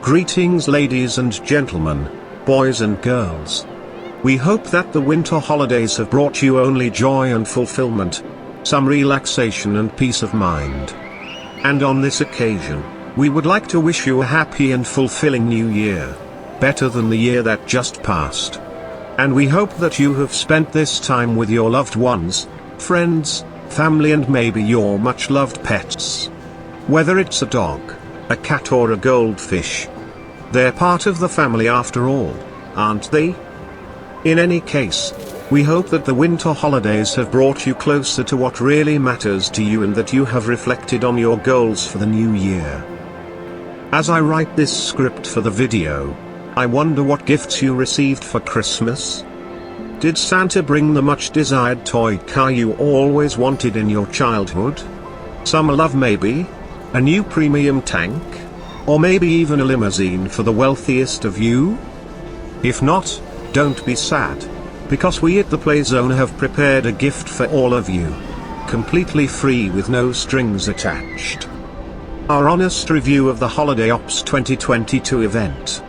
Greetings ladies and gentlemen, boys and girls. We hope that the winter holidays have brought you only joy and fulfillment, some relaxation and peace of mind. And on this occasion, we would like to wish you a happy and fulfilling new year, better than the year that just passed. And we hope that you have spent this time with your loved ones, friends, family and maybe your much loved pets. Whether it's a dog, a cat or a goldfish. They're part of the family after all, aren't they? In any case, we hope that the winter holidays have brought you closer to what really matters to you and that you have reflected on your goals for the new year. As I write this script for the video, I wonder what gifts you received for Christmas? Did Santa bring the much desired toy car you always wanted in your childhood? Summer love maybe? A new premium tank? Or maybe even a limousine for the wealthiest of you? If not, don't be sad, because we at the Play Zone have prepared a gift for all of you. Completely free with no strings attached. Our honest review of the Holiday Ops 2022 event.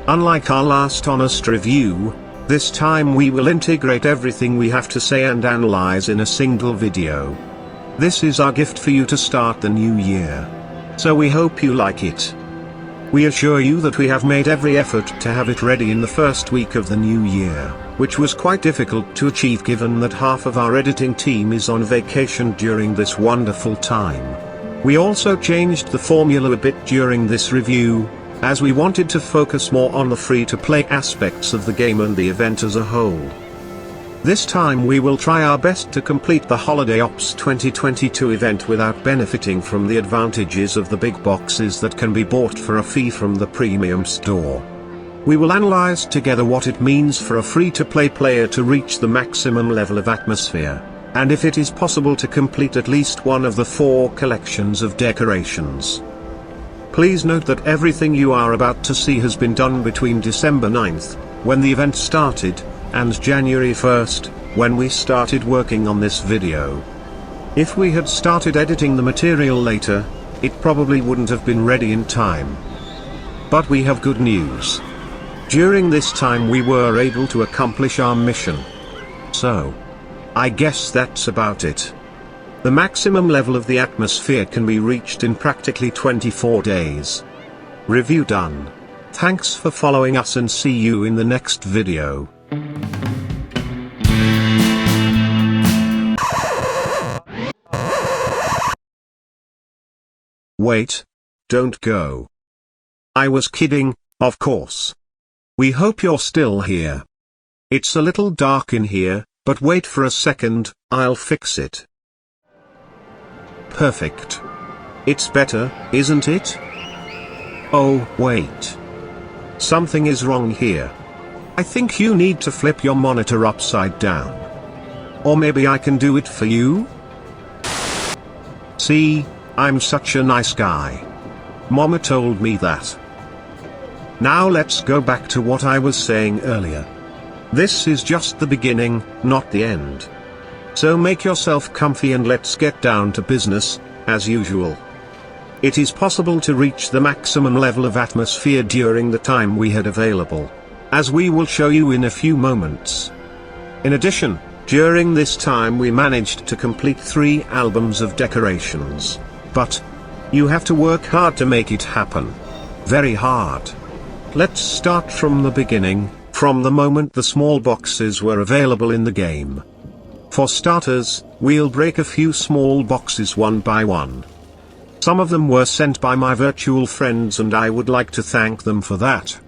Unlike our last honest review, this time we will integrate everything we have to say and analyze in a single video. This is our gift for you to start the new year. So we hope you like it. We assure you that we have made every effort to have it ready in the first week of the new year, which was quite difficult to achieve given that half of our editing team is on vacation during this wonderful time. We also changed the formula a bit during this review, as we wanted to focus more on the free-to-play aspects of the game and the event as a whole. This time we will try our best to complete the Holiday Ops 2022 event without benefiting from the advantages of the big boxes that can be bought for a fee from the premium store. We will analyze together what it means for a free-to-play player to reach the maximum level of atmosphere, and if it is possible to complete at least one of the 4 collections of decorations. Please note that everything you are about to see has been done between December 9th, when the event started, and January 1st, when we started working on this video. If we had started editing the material later, it probably wouldn't have been ready in time. But we have good news. During this time we were able to accomplish our mission. So, I guess that's about it. The maximum level of the atmosphere can be reached in practically 24 days. Review done. Thanks for following us and see you in the next video. Wait, don't go. I was kidding, of course. We hope you're still here. It's a little dark in here, but wait for a second, I'll fix it. Perfect. It's better, isn't it? Oh, wait. Something is wrong here. I think you need to flip your monitor upside down. Or maybe I can do it for you? See, I'm such a nice guy. Mama told me that. Now let's go back to what I was saying earlier. This is just the beginning, not the end. So make yourself comfy and let's get down to business, as usual. It is possible to reach the maximum level of atmosphere during the time we had available, as we will show you in a few moments. In addition, during this time we managed to complete 3 albums of decorations. But you have to work hard to make it happen. Very hard. Let's start from the beginning, from the moment the small boxes were available in the game. For starters, we'll break a few small boxes one by one. Some of them were sent by my virtual friends and I would like to thank them for that.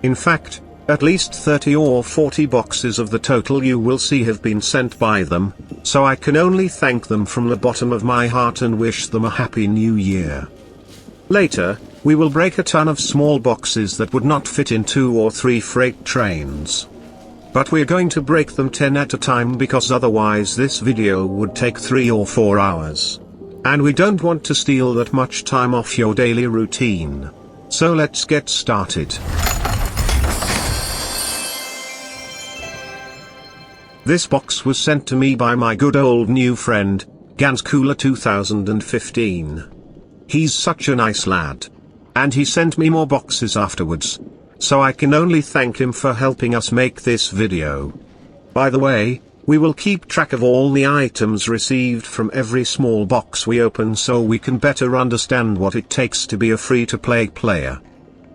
In fact, at least 30 or 40 boxes of the total you will see have been sent by them, so I can only thank them from the bottom of my heart and wish them a happy new year. Later, we will break a ton of small boxes that would not fit in 2 or 3 freight trains. But we're going to break them 10 at a time because otherwise this video would take 3 or 4 hours. And we don't want to steal that much time off your daily routine. So let's get started. This box was sent to me by my good old new friend, Ganskula 2015. He's such a nice lad. And he sent me more boxes afterwards. So I can only thank him for helping us make this video. By the way, we will keep track of all the items received from every small box we open so we can better understand what it takes to be a free-to-play player.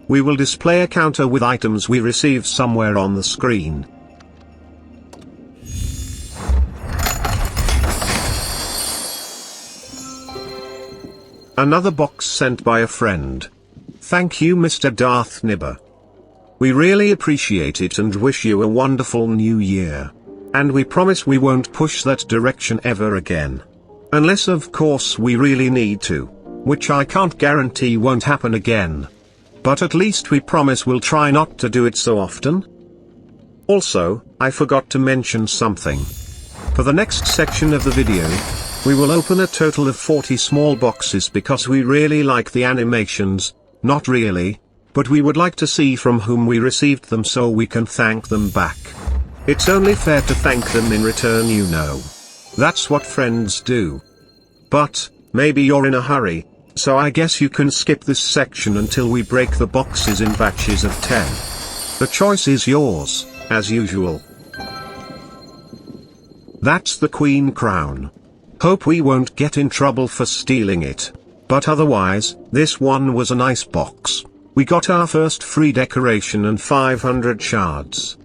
We will display a counter with items we receive somewhere on the screen. Another box sent by a friend. Thank you, Mr. Darth Nibber. We really appreciate it and wish you a wonderful new year. And we promise we won't push that direction ever again. Unless of course we really need to, which I can't guarantee won't happen again. But at least we promise we'll try not to do it so often. Also, I forgot to mention something. For the next section of the video, we will open a total of 40 small boxes because we really like the animations, not really, but we would like to see from whom we received them so we can thank them back. It's only fair to thank them in return, you know. That's what friends do. But, maybe you're in a hurry, so I guess you can skip this section until we break the boxes in batches of 10. The choice is yours, as usual. That's the Queen crown. Hope we won't get in trouble for stealing it. But otherwise, this one was a nice box. We got our first free decoration and 500 shards.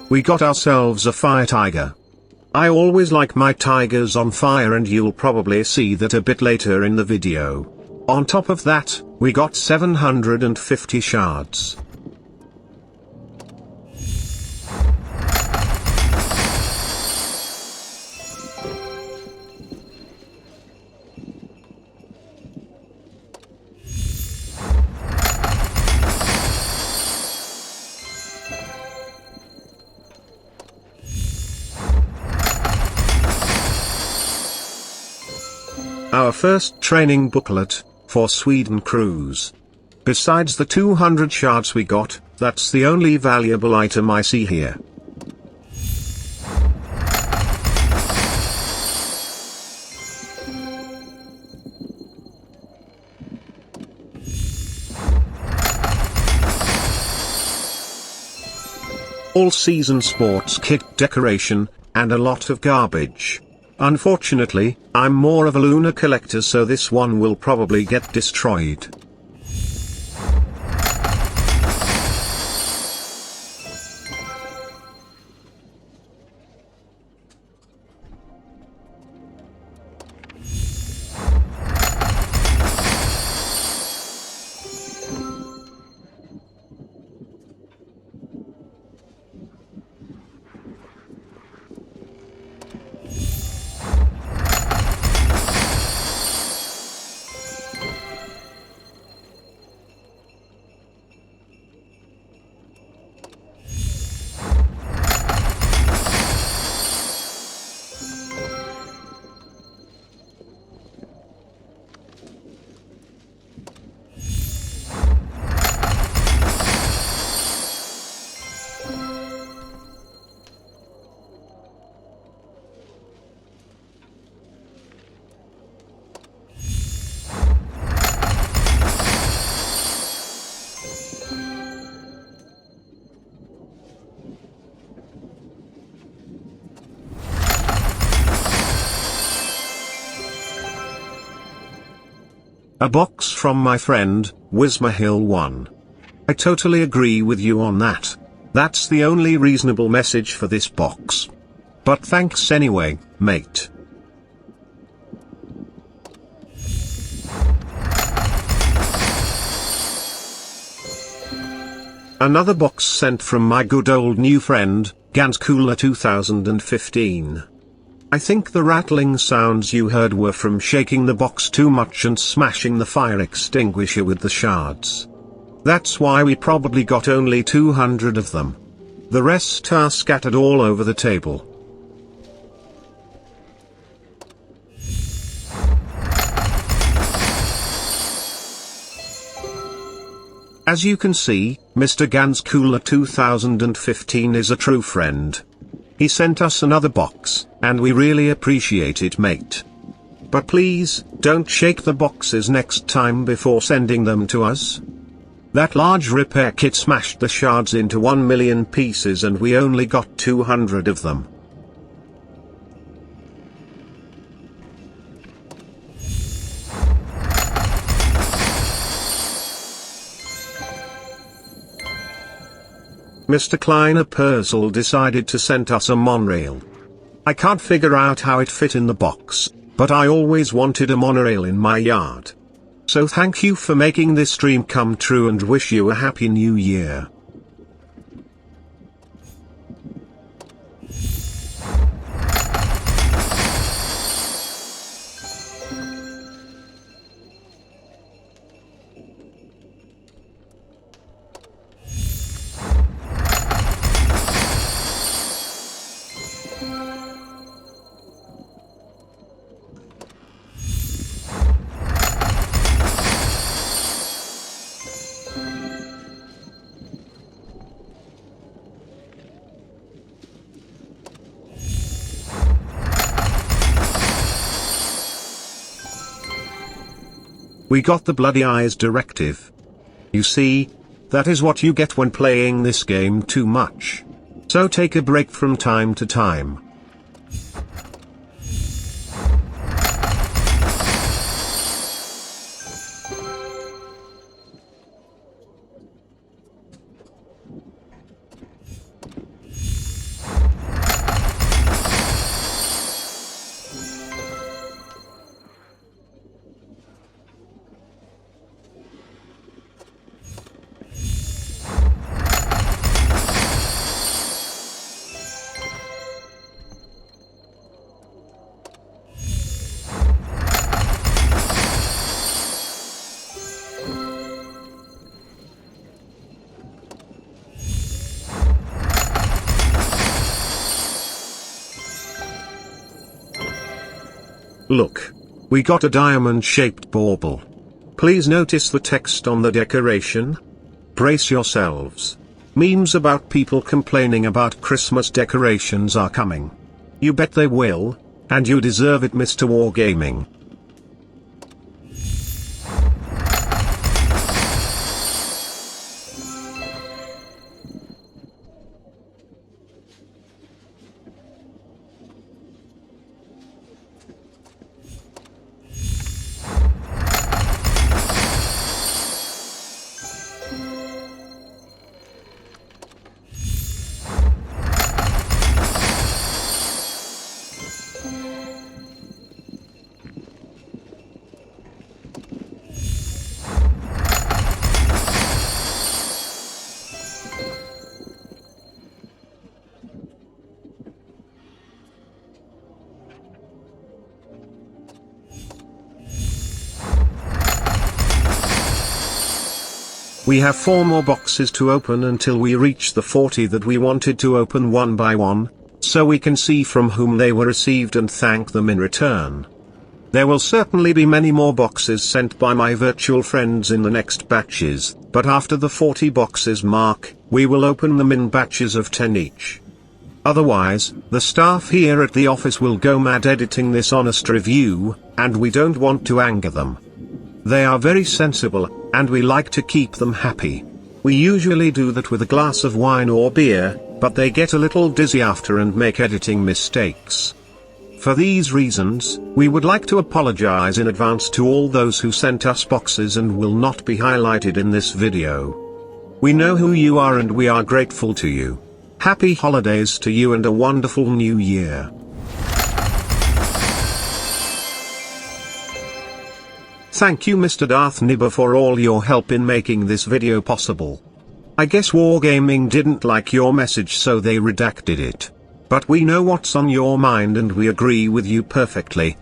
We got ourselves a fire tiger. I always like my tigers on fire and you'll probably see that a bit later in the video. On top of that, we got 750 shards. Our first training booklet, for Sweden cruise. Besides the 200 shards we got, that's the only valuable item I see here. All-season sports kit decoration, and a lot of garbage. Unfortunately, I'm more of a Luna collector so this one will probably get destroyed. A box from my friend, Wismahill1. I totally agree with you on that. That's the only reasonable message for this box. But thanks anyway, mate. Another box sent from my good old new friend, Ganskula 2015. I think the rattling sounds you heard were from shaking the box too much and smashing the fire extinguisher with the shards. That's why we probably got only 200 of them. The rest are scattered all over the table. As you can see, Mr. Ganskula 2015 is a true friend. He sent us another box, and we really appreciate it, mate. But please, don't shake the boxes next time before sending them to us. That large repair kit smashed the shards into 1 million pieces and we only got 200 of them. Mr. Kleiner Purcell decided to send us a monorail. I can't figure out how it fit in the box, but I always wanted a monorail in my yard. So thank you for making this dream come true and wish you a happy new year. We got the bloody eyes directive. You see, that is what you get when playing this game too much. So take a break from time to time. Look, we got a diamond-shaped bauble. Please notice the text on the decoration. Brace yourselves. Memes about people complaining about Christmas decorations are coming. You bet they will, and you deserve it, Mr. Wargaming. We have 4 more boxes to open until we reach the 40 that we wanted to open one by one, so we can see from whom they were received and thank them in return. There will certainly be many more boxes sent by my virtual friends in the next batches, but after the 40 boxes mark, we will open them in batches of 10 each. Otherwise, the staff here at the office will go mad editing this honest review, and we don't want to anger them. They are very sensible, and we like to keep them happy. We usually do that with a glass of wine or beer, but they get a little dizzy after and make editing mistakes. For these reasons, we would like to apologize in advance to all those who sent us boxes and will not be highlighted in this video. We know who you are and we are grateful to you. Happy holidays to you and a wonderful new year. Thank you Mr. Darth Nibber for all your help in making this video possible. I guess Wargaming didn't like your message so they redacted it. But we know what's on your mind and we agree with you perfectly.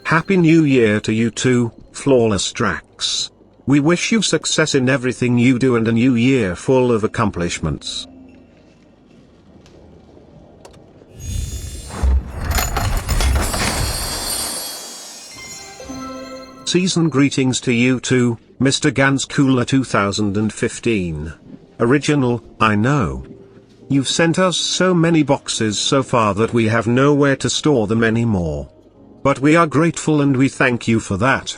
Happy New Year to you too, Flawless Drax. We wish you success in everything you do and a new year full of accomplishments. Season greetings to you too, Mr. Ganskula 2015. Original, I know. You've sent us so many boxes so far that we have nowhere to store them anymore. But we are grateful and we thank you for that.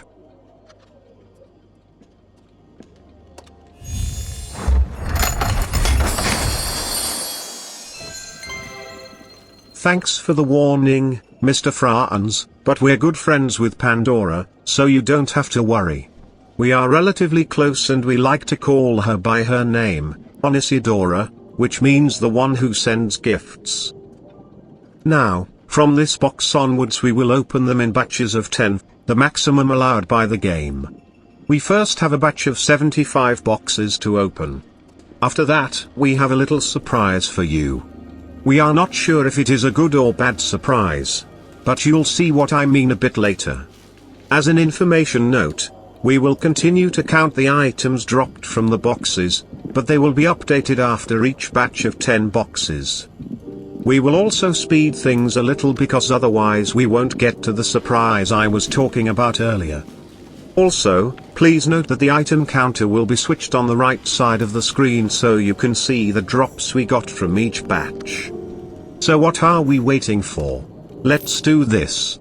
Thanks for the warning, Mr. Franz, but we're good friends with Pandora, so you don't have to worry. We are relatively close and we like to call her by her name, Onisidora, which means the one who sends gifts. Now, from this box onwards we will open them in batches of 10, the maximum allowed by the game. We first have a batch of 75 boxes to open. After that, we have a little surprise for you. We are not sure if it is a good or bad surprise, but you'll see what I mean a bit later. As an information note, we will continue to count the items dropped from the boxes, but they will be updated after each batch of 10 boxes. We will also speed things a little because otherwise we won't get to the surprise I was talking about earlier. Also, please note that the item counter will be switched on the right side of the screen so you can see the drops we got from each batch. So what are we waiting for? Let's do this.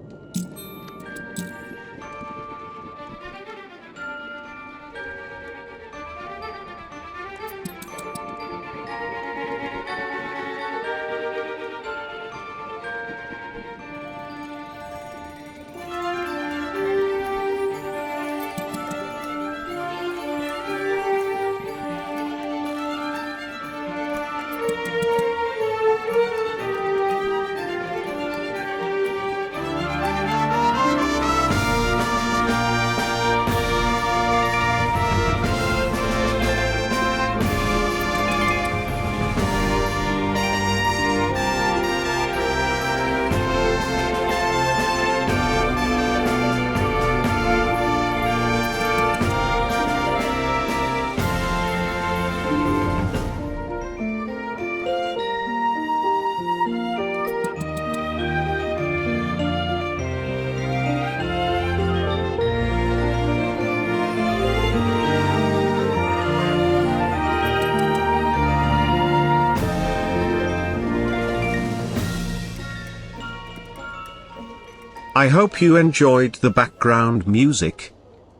I hope you enjoyed the background music.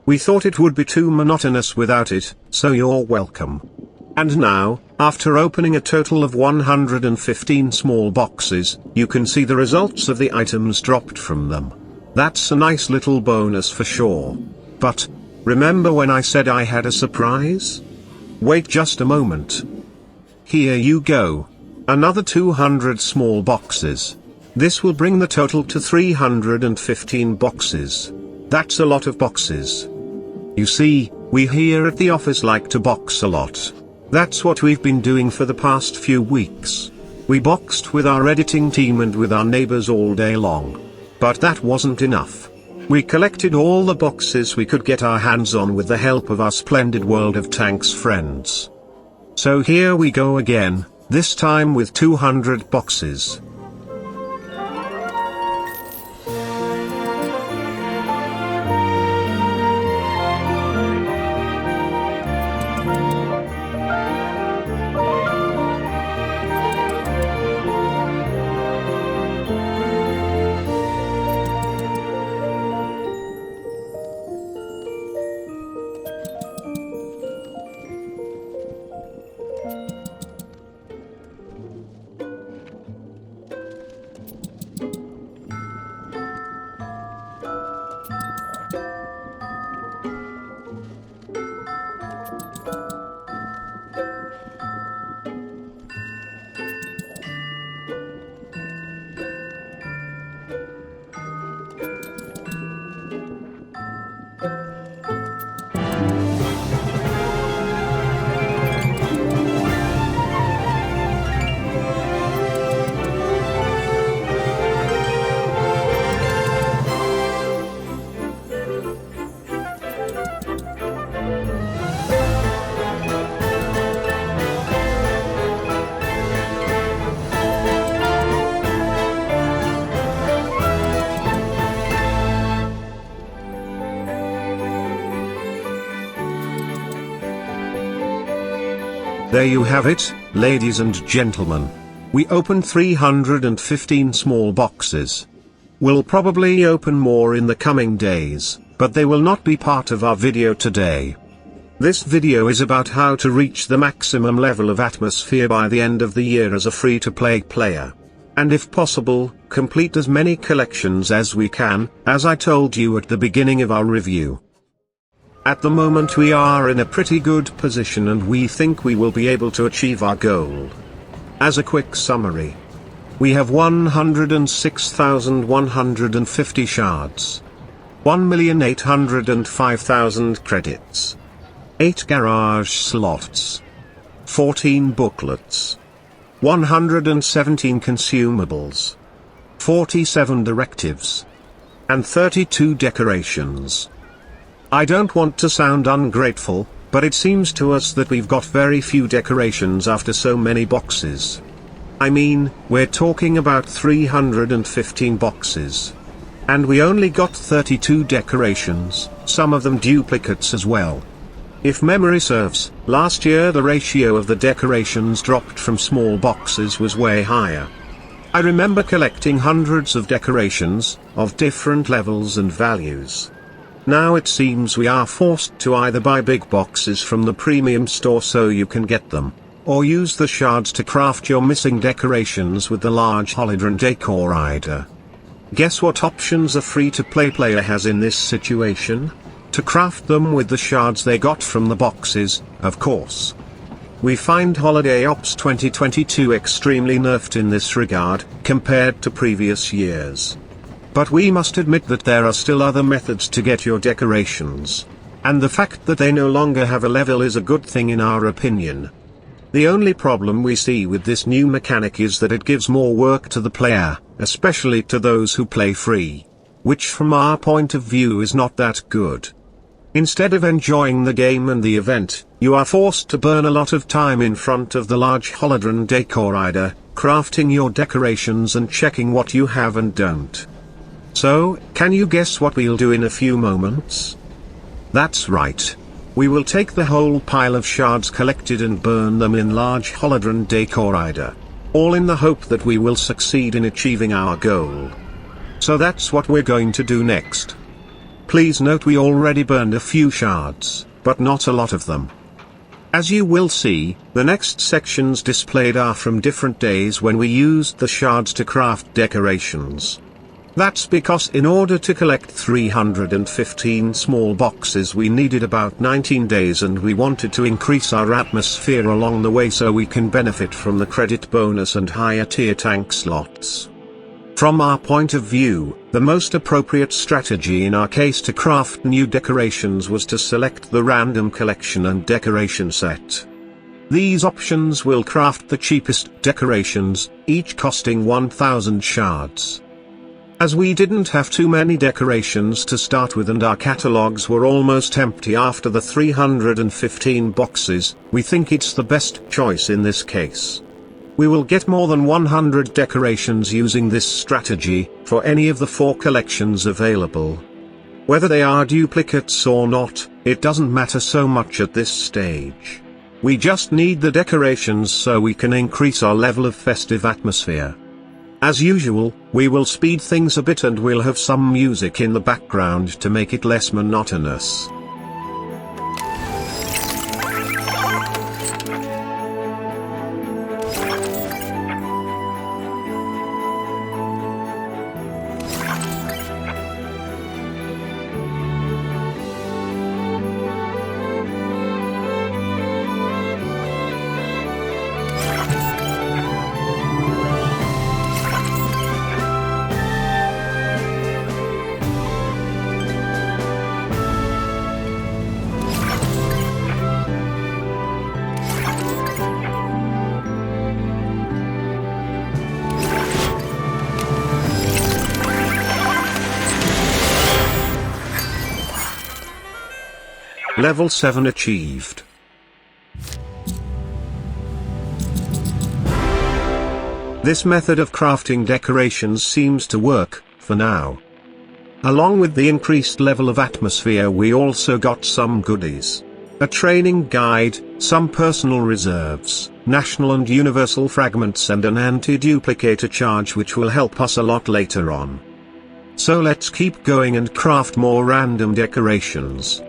We thought it would be too monotonous without it, so you're welcome. And now, after opening a total of 115 small boxes, you can see the results of the items dropped from them. That's a nice little bonus for sure. But, remember when I said I had a surprise? Wait just a moment. Here you go. Another 200 small boxes. This will bring the total to 315 boxes. That's a lot of boxes. You see, we here at the office like to box a lot. That's what we've been doing for the past few weeks. We boxed with our editing team and with our neighbors all day long. But that wasn't enough. We collected all the boxes we could get our hands on with the help of our splendid World of Tanks friends. So here we go again, this time with 200 boxes. There you have it, ladies and gentlemen. We opened 315 small boxes. We'll probably open more in the coming days, but they will not be part of our video today. This video is about how to reach the maximum level of atmosphere by the end of the year as a free-to-play player. And if possible, complete as many collections as we can, as I told you at the beginning of our review. At the moment we are in a pretty good position and we think we will be able to achieve our goal. As a quick summary, we have 106,150 shards, 1,805,000 credits, 8 garage slots, 14 booklets, 117 consumables, 47 directives, and 32 decorations. I don't want to sound ungrateful, but it seems to us that we've got very few decorations after so many boxes. I mean, we're talking about 315 boxes. And we only got 32 decorations, some of them duplicates as well. If memory serves, last year the ratio of the decorations dropped from small boxes was way higher. I remember collecting hundreds of decorations, of different levels and values. Now it seems we are forced to either buy big boxes from the premium store so you can get them, or use the shards to craft your missing decorations with the large hologram decor rider. Guess what options a free-to-play player has in this situation? To craft them with the shards they got from the boxes, of course. We find Holiday Ops 2022 extremely nerfed in this regard, compared to previous years. But we must admit that there are still other methods to get your decorations. And the fact that they no longer have a level is a good thing in our opinion. The only problem we see with this new mechanic is that it gives more work to the player, especially to those who play free. Which from our point of view is not that good. Instead of enjoying the game and the event, you are forced to burn a lot of time in front of the large hologram decor rider, crafting your decorations and checking what you have and don't. So, can you guess what we'll do in a few moments? That's right. We will take the whole pile of shards collected and burn them in large hologram decor rider. All in the hope that we will succeed in achieving our goal. So that's what we're going to do next. Please note we already burned a few shards, but not a lot of them. As you will see, the next sections displayed are from different days when we used the shards to craft decorations. That's because in order to collect 315 small boxes we needed about 19 days and we wanted to increase our atmosphere along the way so we can benefit from the credit bonus and higher tier tank slots. From our point of view, the most appropriate strategy in our case to craft new decorations was to select the random collection and decoration set. These options will craft the cheapest decorations, each costing 1,000 shards. As we didn't have too many decorations to start with and our catalogs were almost empty after the 315 boxes, we think it's the best choice in this case. We will get more than 100 decorations using this strategy, for any of the 4 collections available. Whether they are duplicates or not, it doesn't matter so much at this stage. We just need the decorations so we can increase our level of festive atmosphere. As usual, we will speed things a bit and we'll have some music in the background to make it less monotonous. Level 7 achieved. This method of crafting decorations seems to work, for now. Along with the increased level of atmosphere we also got some goodies. a training guide, some personal reserves, national and universal fragments and an anti-duplicator charge which will help us a lot later on. So let's keep going and craft more random decorations.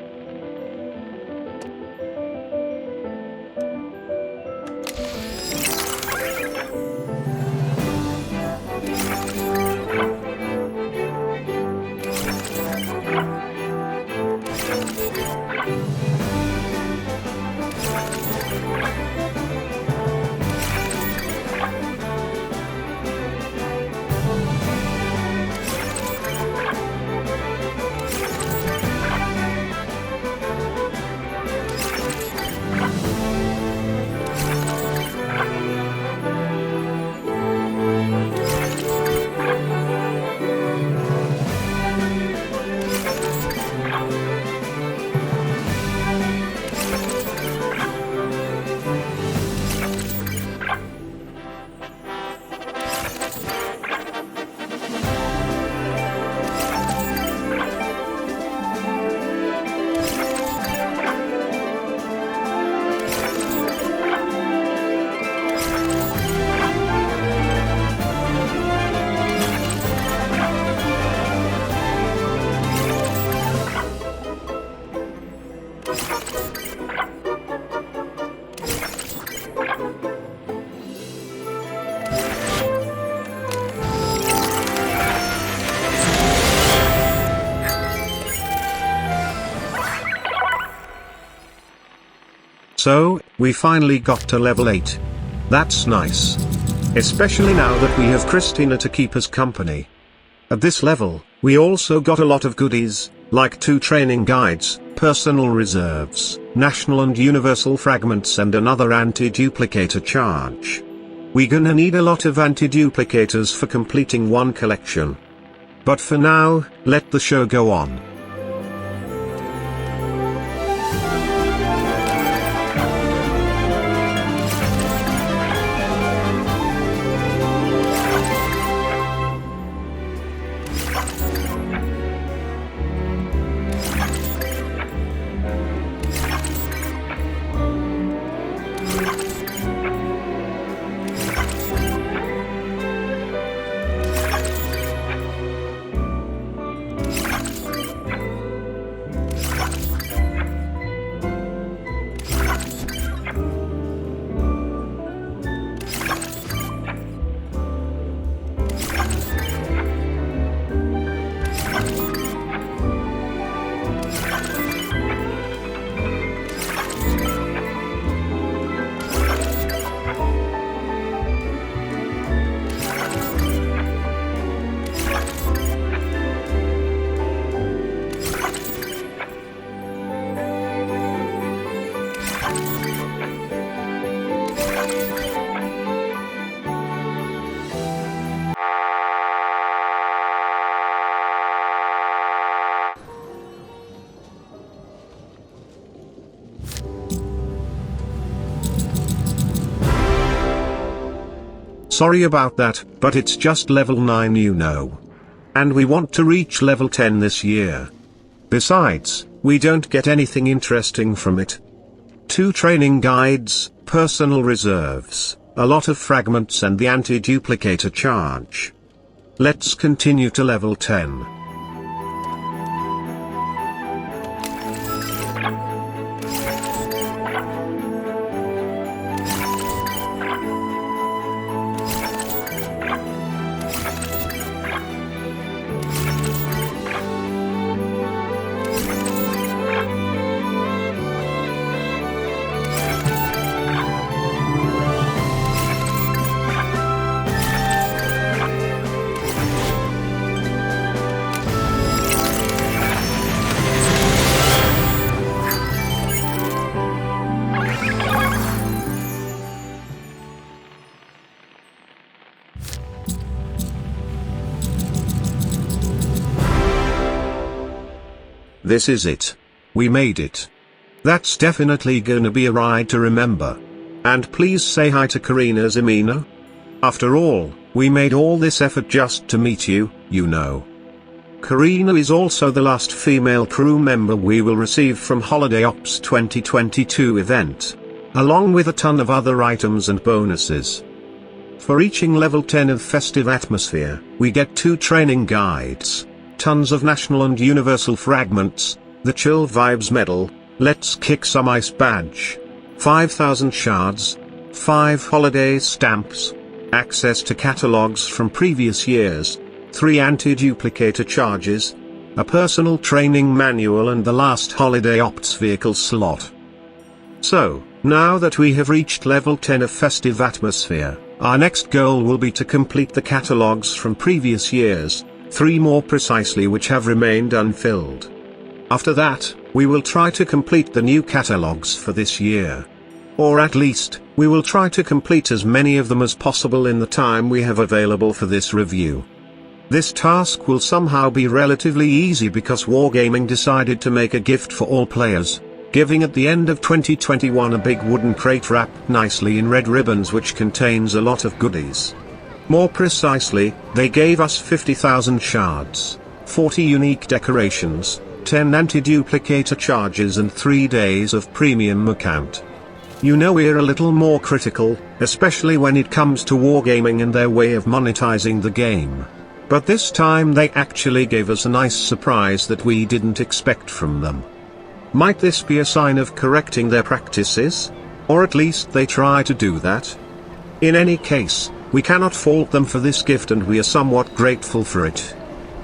So, we finally got to level 8. That's nice. Especially now that we have Christina to keep us company. At this level, we also got a lot of goodies, like 2 training guides, personal reserves, national and universal fragments and another anti-duplicator charge. We gonna need a lot of anti-duplicators for completing one collection. But for now, let the show go on. Sorry about that, but it's just level 9 you know. And we want to reach level 10 this year. Besides, we don't get anything interesting from it. 2 training guides, personal reserves, a lot of fragments and the anti-duplicator charge. Let's continue to level 10. This is it. We made it. That's definitely gonna be a ride to remember. And please say hi to Karina Zemina. After all, we made all this effort just to meet you, you know. Karina is also the last female crew member we will receive from Holiday Ops 2022 event, along with a ton of other items and bonuses. For reaching level 10 of Festive Atmosphere, we get 2 training guides, tons of national and universal fragments, the Chill Vibes medal, Let's Kick Some Ice badge, 5,000 shards, 5 holiday stamps, access to catalogs from previous years, 3 anti-duplicator charges, a personal training manual and the last Holiday Ops vehicle slot. So, now that we have reached level 10 of Festive Atmosphere, our next goal will be to complete the catalogs from previous years, 3 more precisely which have remained unfilled. After that, we will try to complete the new catalogs for this year. Or at least, we will try to complete as many of them as possible in the time we have available for this review. This task will somehow be relatively easy because Wargaming decided to make a gift for all players, giving at the end of 2021 a big wooden crate wrapped nicely in red ribbons which contains a lot of goodies. More precisely, they gave us 50,000 shards, 40 unique decorations, 10 anti-duplicator charges and 3 days of premium account. You know we're a little more critical, especially when it comes to Wargaming and their way of monetizing the game. But this time they actually gave us a nice surprise that we didn't expect from them. Might this be a sign of correcting their practices? Or at least they try to do that? In any case, we cannot fault them for this gift and we are somewhat grateful for it.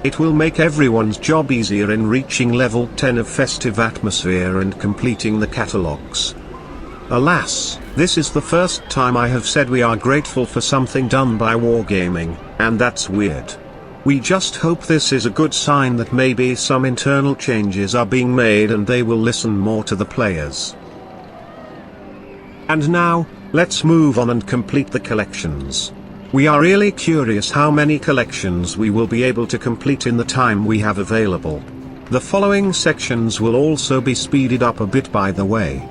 It will make everyone's job easier in reaching level 10 of Festive Atmosphere and completing the catalogs. Alas, this is the first time I have said we are grateful for something done by Wargaming, and that's weird. We just hope this is a good sign that maybe some internal changes are being made and they will listen more to the players. And now, let's move on and complete the collections. We are really curious how many collections we will be able to complete in the time we have available. The following sections will also be speeded up a bit by the way.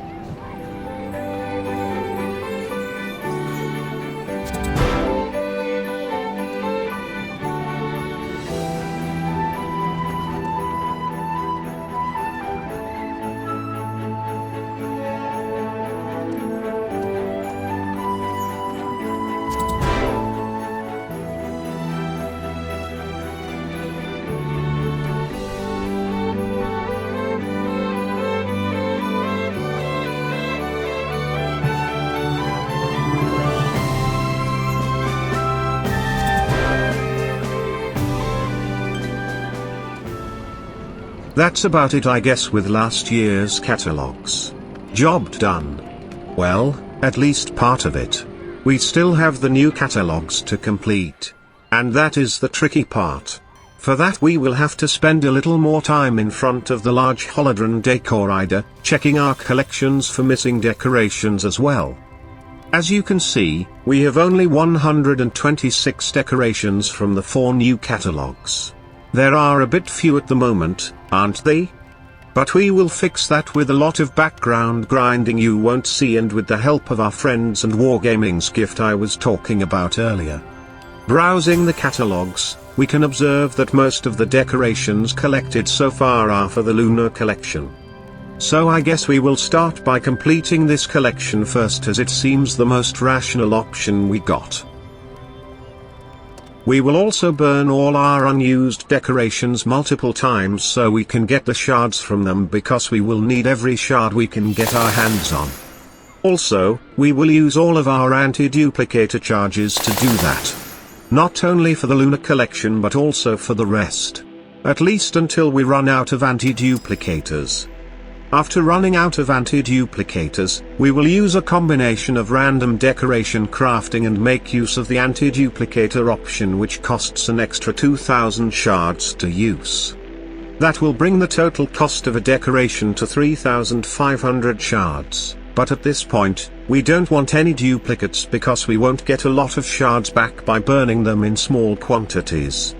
That's about it I guess with last year's catalogs. Job done. Well, at least part of it. We still have the new catalogs to complete. And that is the tricky part. For that we will have to spend a little more time in front of the large Holodron decor reader, checking our collections for missing decorations as well. As you can see, we have only 126 decorations from the 4 new catalogs. There are a bit few at the moment, aren't they? But we will fix that with a lot of background grinding you won't see and with the help of our friends and Wargaming's gift I was talking about earlier. Browsing the catalogs, we can observe that most of the decorations collected so far are for the Lunar collection. So I guess we will start by completing this collection first as it seems the most rational option we got. We will also burn all our unused decorations multiple times so we can get the shards from them because we will need every shard we can get our hands on. Also, we will use all of our anti-duplicator charges to do that. Not only for the Lunar collection but also for the rest. At least until we run out of anti-duplicators. After running out of anti-duplicators, we will use a combination of random decoration crafting and make use of the anti-duplicator option which costs an extra 2,000 shards to use. That will bring the total cost of a decoration to 3,500 shards, but at this point, we don't want any duplicates because we won't get a lot of shards back by burning them in small quantities.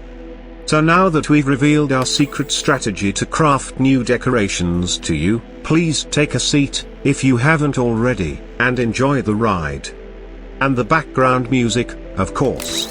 So now that we've revealed our secret strategy to craft new decorations to you, please take a seat, if you haven't already, and enjoy the ride. And the background music, of course.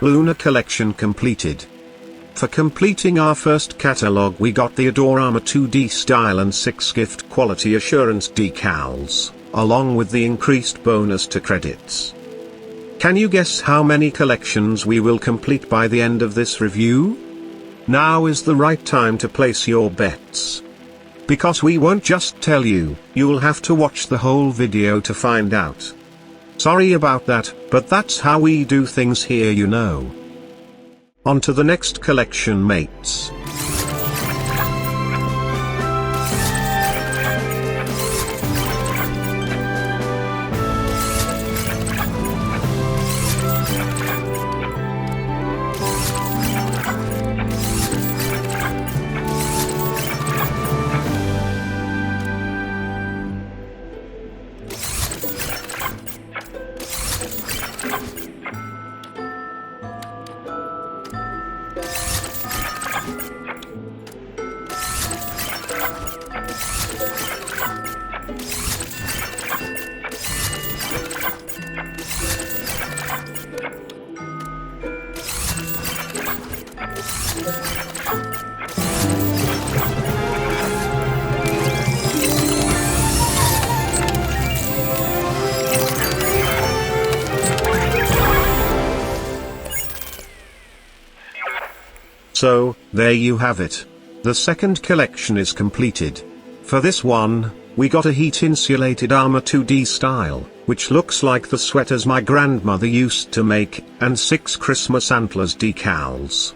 Lunar collection completed. For completing our first catalog we got the Adorama 2D style and 6 gift quality assurance decals, along with the increased bonus to credits. Can you guess how many collections we will complete by the end of this review? Now is the right time to place your bets. Because we won't just tell you, you'll have to watch the whole video to find out. Sorry about that, but that's how we do things here, you know. On to the next collection, mates. So, there you have it. The second collection is completed. For this one, we got a heat-insulated armor 2D style, which looks like the sweaters my grandmother used to make, and 6 Christmas antlers decals.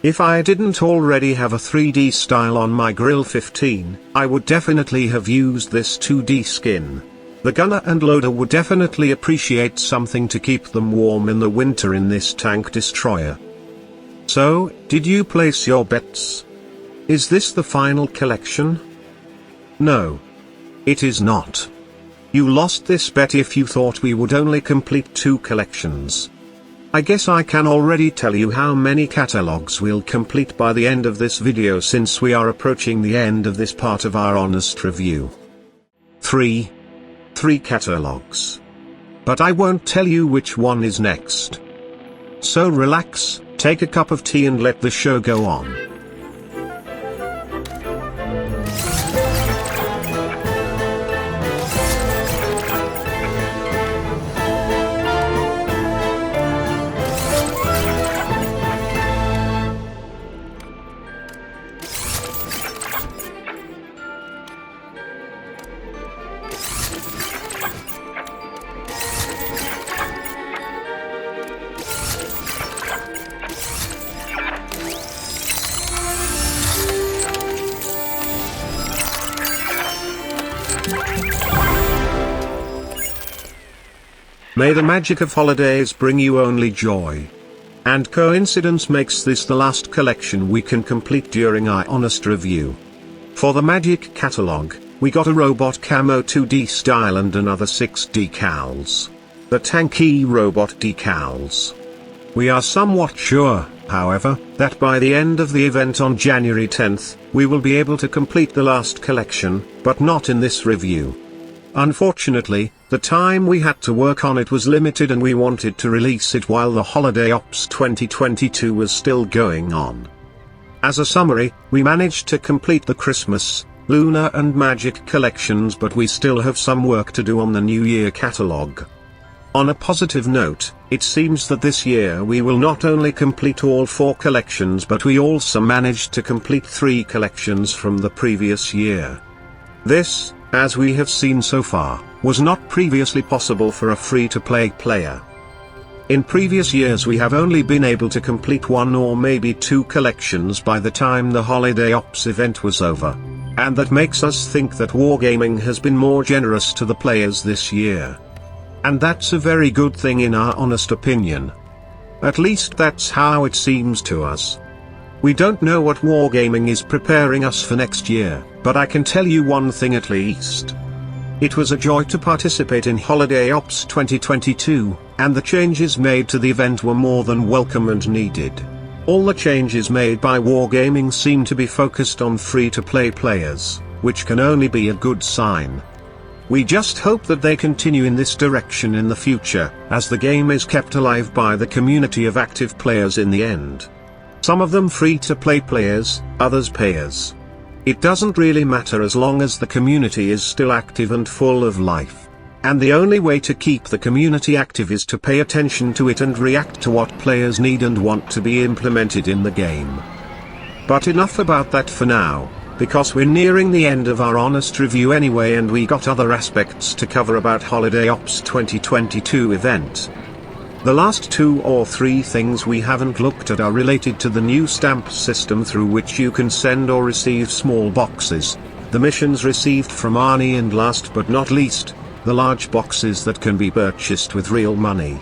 If I didn't already have a 3D style on my Grill 15, I would definitely have used this 2D skin. The gunner and loader would definitely appreciate something to keep them warm in the winter in this tank destroyer. So, did you place your bets? Is this the final collection? No. It is not. You lost this bet if you thought we would only complete 2 collections. I guess I can already tell you how many catalogs we'll complete by the end of this video, since we are approaching the end of this part of our honest review. 3 catalogs. But I won't tell you which one is next. So relax, take a cup of tea and let the show go on. May the magic of holidays bring you only joy. And coincidence makes this the last collection we can complete during our honest review. For the magic catalog, we got a robot camo 2D style and another 6 decals. The tanky robot decals. We are somewhat sure, however, that by the end of the event on January 10th, we will be able to complete the last collection, but not in this review. Unfortunately, the time we had to work on it was limited and we wanted to release it while the Holiday Ops 2022 was still going on. As a summary, we managed to complete the Christmas, Lunar and Magic collections, but we still have some work to do on the New Year catalog. On a positive note, it seems that this year we will not only complete all 4 collections, but we also managed to complete 3 collections from the previous year. This, as we have seen so far, was not previously possible for a free-to-play player. In previous years we have only been able to complete 1 or maybe 2 collections by the time the Holiday Ops event was over. And that makes us think that Wargaming has been more generous to the players this year. And that's a very good thing in our honest opinion. At least that's how it seems to us. We don't know what Wargaming is preparing us for next year, but I can tell you one thing at least. It was a joy to participate in Holiday Ops 2022, and the changes made to the event were more than welcome and needed. All the changes made by Wargaming seem to be focused on free-to-play players, which can only be a good sign. We just hope that they continue in this direction in the future, as the game is kept alive by the community of active players in the end. Some of them free-to-play players, others payers. It doesn't really matter as long as the community is still active and full of life. And the only way to keep the community active is to pay attention to it and react to what players need and want to be implemented in the game. But enough about that for now, because we're nearing the end of our honest review anyway, and we got other aspects to cover about Holiday Ops 2022 event. The last 2 or 3 things we haven't looked at are related to the new stamp system through which you can send or receive small boxes, the missions received from Arnie, and last but not least, the large boxes that can be purchased with real money.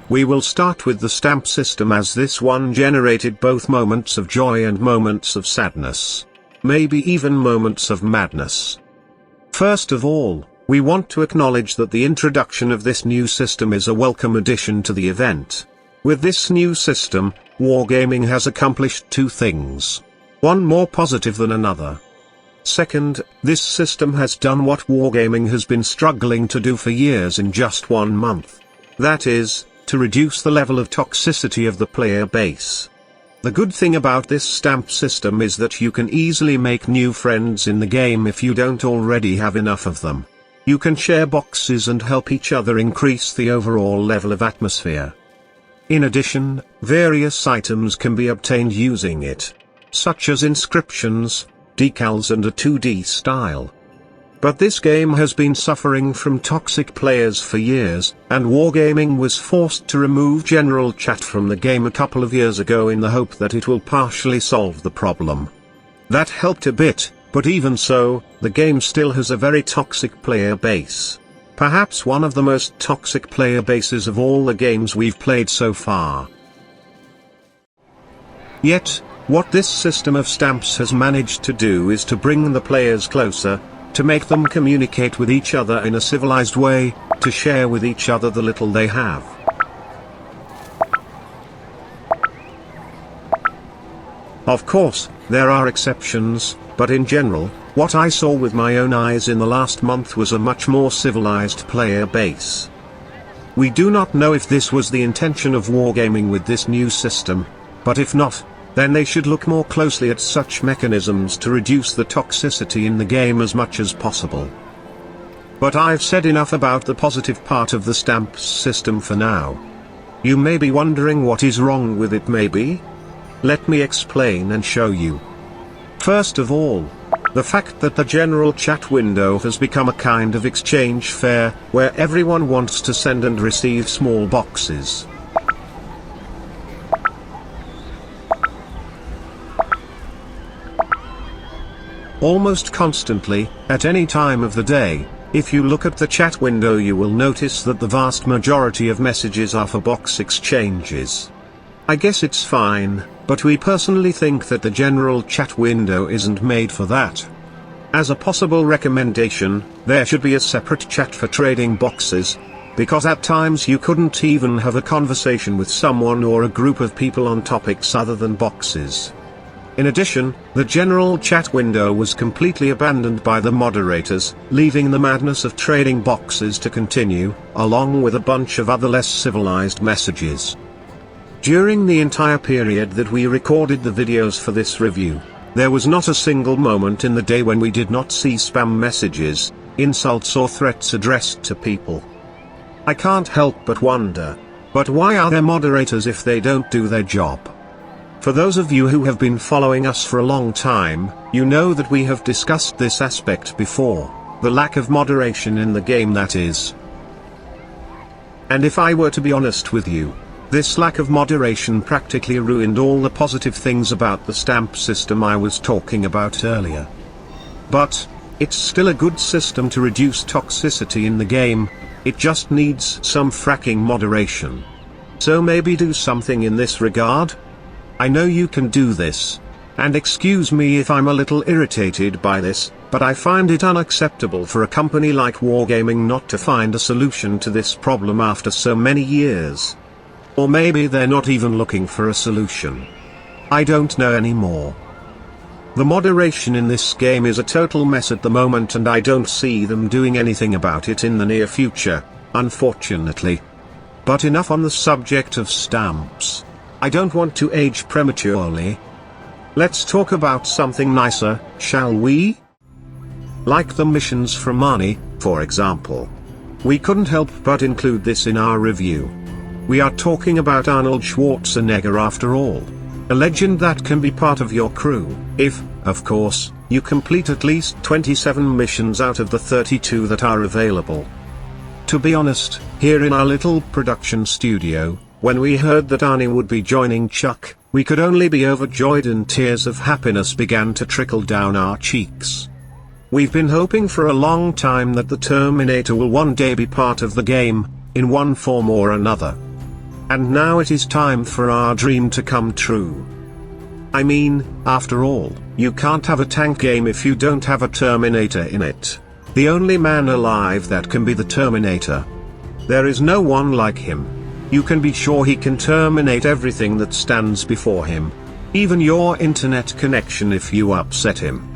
We will start with the stamp system, as this one generated both moments of joy and moments of sadness. Maybe even moments of madness. First of all, we want to acknowledge that the introduction of this new system is a welcome addition to the event. With this new system, Wargaming has accomplished 2 things. One more positive than another. Second, this system has done what Wargaming has been struggling to do for years in just 1 month. That is, to reduce the level of toxicity of the player base. The good thing about this stamp system is that you can easily make new friends in the game if you don't already have enough of them. You can share boxes and help each other increase the overall level of atmosphere. In addition, various items can be obtained using it, such as inscriptions, decals and a 2D style. But this game has been suffering from toxic players for years, and Wargaming was forced to remove general chat from the game a couple of years ago in the hope that it will partially solve the problem. That helped a bit, but even so, the game still has a very toxic player base. Perhaps one of the most toxic player bases of all the games we've played so far. Yet, what this system of stamps has managed to do is to bring the players closer, to make them communicate with each other in a civilized way, to share with each other the little they have. Of course, there are exceptions, but in general, what I saw with my own eyes in the last month was a much more civilized player base. We do not know if this was the intention of Wargaming with this new system, but if not, then they should look more closely at such mechanisms to reduce the toxicity in the game as much as possible. But I've said enough about the positive part of the stamps system for now. You may be wondering what is wrong with it maybe? Let me explain and show you. First of all, the fact that the general chat window has become a kind of exchange fair, where everyone wants to send and receive small boxes. Almost constantly, at any time of the day, if you look at the chat window you will notice that the vast majority of messages are for box exchanges. I guess it's fine, but we personally think that the general chat window isn't made for that. As a possible recommendation, there should be a separate chat for trading boxes, because at times you couldn't even have a conversation with someone or a group of people on topics other than boxes. In addition, the general chat window was completely abandoned by the moderators, leaving the madness of trading boxes to continue, along with a bunch of other less civilized messages. During the entire period that we recorded the videos for this review, there was not a single moment in the day when we did not see spam messages, insults or threats addressed to people. I can't help but wonder, but why are there moderators if they don't do their job? For those of you who have been following us for a long time, you know that we have discussed this aspect before, the lack of moderation in the game, that is. And if I were to be honest with you, this lack of moderation practically ruined all the positive things about the stamp system I was talking about earlier. But, it's still a good system to reduce toxicity in the game, it just needs some fracking moderation. So maybe do something in this regard? I know you can do this. And excuse me if I'm a little irritated by this, but I find it unacceptable for a company like Wargaming not to find a solution to this problem after so many years. Or maybe they're not even looking for a solution. I don't know anymore. The moderation in this game is a total mess at the moment, and I don't see them doing anything about it in the near future, unfortunately. But enough on the subject of stamps. I don't want to age prematurely. Let's talk about something nicer, shall we? Like the missions from Arnie, for example. We couldn't help but include this in our review. We are talking about Arnold Schwarzenegger after all. A legend that can be part of your crew, if, of course, you complete at least 27 missions out of the 32 that are available. To be honest, here in our little production studio, when we heard that Arnie would be joining Chuck, we could only be overjoyed, and tears of happiness began to trickle down our cheeks. We've been hoping for a long time that the Terminator will one day be part of the game, in one form or another. And now it is time for our dream to come true. I mean, after all, you can't have a tank game if you don't have a Terminator in it. The only man alive that can be the Terminator. There is no one like him. You can be sure he can terminate everything that stands before him. Even your internet connection if you upset him.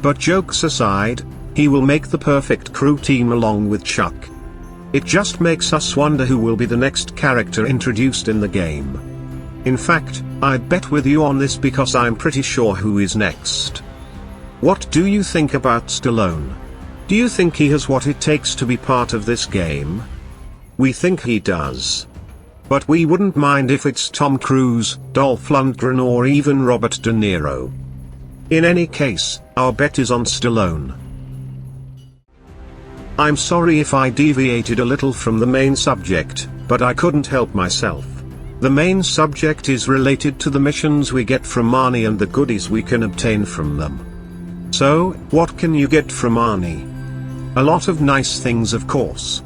But jokes aside, he will make the perfect crew team along with Chuck. It just makes us wonder who will be the next character introduced in the game. In fact, I'd bet with you on this because I'm pretty sure who is next. What do you think about Stallone? Do you think he has what it takes to be part of this game? We think he does. But we wouldn't mind if it's Tom Cruise, Dolph Lundgren, or even Robert De Niro. In any case, our bet is on Stallone. I'm sorry if I deviated a little from the main subject, but I couldn't help myself. The main subject is related to the missions we get from Arnie and the goodies we can obtain from them. So, what can you get from Arnie? A lot of nice things, of course.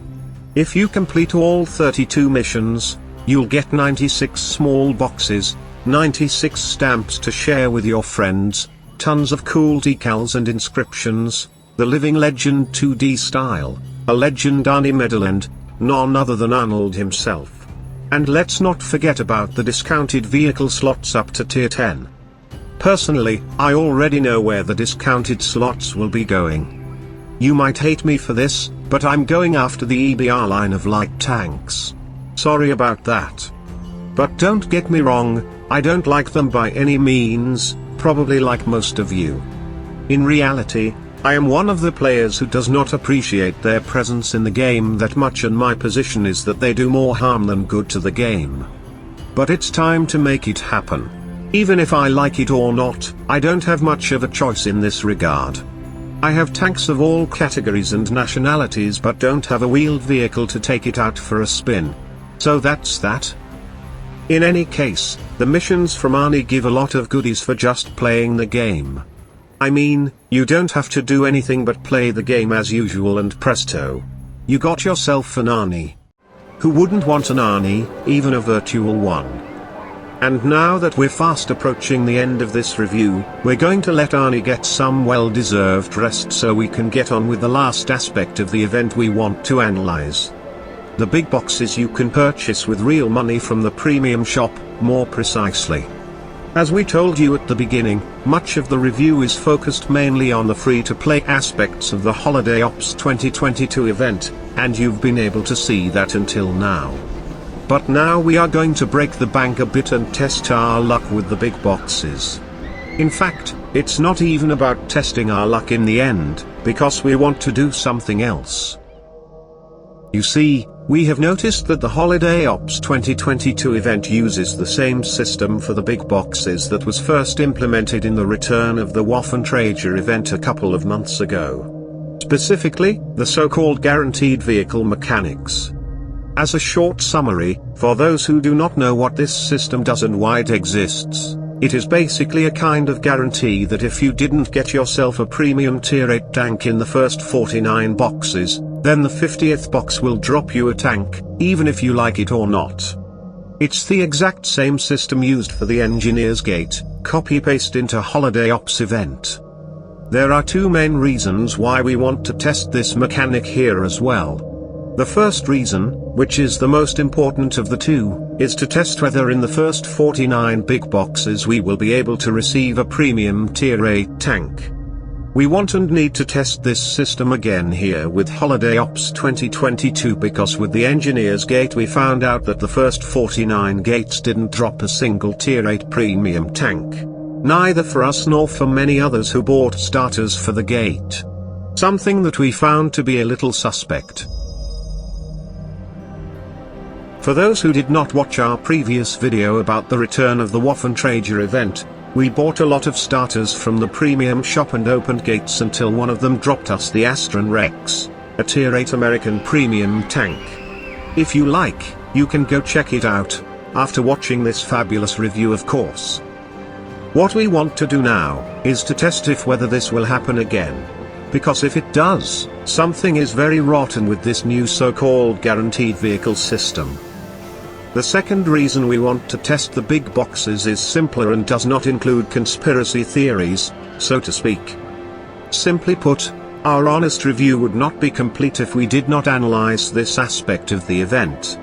If you complete all 32 missions, you'll get 96 small boxes, 96 stamps to share with your friends, tons of cool decals and inscriptions, the living legend 2D style, a legend Arnie medal, and none other than Arnold himself. And let's not forget about the discounted vehicle slots up to tier 10. Personally, I already know where the discounted slots will be going. You might hate me for this, but I'm going after the EBR line of light tanks. Sorry about that. But don't get me wrong, I don't like them by any means, probably like most of you. In reality, I am one of the players who does not appreciate their presence in the game that much, and my position is that they do more harm than good to the game. But it's time to make it happen. Even if I like it or not, I don't have much of a choice in this regard. I have tanks of all categories and nationalities but don't have a wheeled vehicle to take it out for a spin. So that's that. In any case, the missions from Arnie give a lot of goodies for just playing the game. I mean, you don't have to do anything but play the game as usual and presto. You got yourself an Arnie. Who wouldn't want an Arnie, even a virtual one? And now that we're fast approaching the end of this review, we're going to let Arnie get some well-deserved rest so we can get on with the last aspect of the event we want to analyze. The big boxes you can purchase with real money from the premium shop, more precisely. As we told you at the beginning, much of the review is focused mainly on the free-to-play aspects of the Holiday Ops 2022 event, and you've been able to see that until now. But now we are going to break the bank a bit and test our luck with the big boxes. In fact, it's not even about testing our luck in the end, because we want to do something else. You see, we have noticed that the Holiday Ops 2022 event uses the same system for the big boxes that was first implemented in the Return of the Waffenträger event a couple of months ago. Specifically, the so-called guaranteed vehicle mechanics. As a short summary, for those who do not know what this system does and why it exists, it is basically a kind of guarantee that if you didn't get yourself a premium tier 8 tank in the first 49 boxes, then the 50th box will drop you a tank, even if you like it or not. It's the exact same system used for the Engineer's Gate, copy-paste into Holiday Ops event. There are two main reasons why we want to test this mechanic here as well. The first reason, which is the most important of the two, is to test whether in the first 49 big boxes we will be able to receive a premium tier 8 tank. We want and need to test this system again here with Holiday Ops 2022 because with the engineer's gate we found out that the first 49 gates didn't drop a single tier 8 premium tank. Neither for us nor for many others who bought starters for the gate. Something that we found to be a little suspect. For those who did not watch our previous video about the return of the Waffenträger event, we bought a lot of starters from the premium shop and opened gates until one of them dropped us the Astron Rex, a tier 8 American premium tank. If you like, you can go check it out, after watching this fabulous review of course. What we want to do now, is to test if whether this will happen again. Because if it does, something is very rotten with this new so-called guaranteed vehicle system. The second reason we want to test the big boxes is simpler and does not include conspiracy theories, so to speak. Simply put, our honest review would not be complete if we did not analyze this aspect of the event.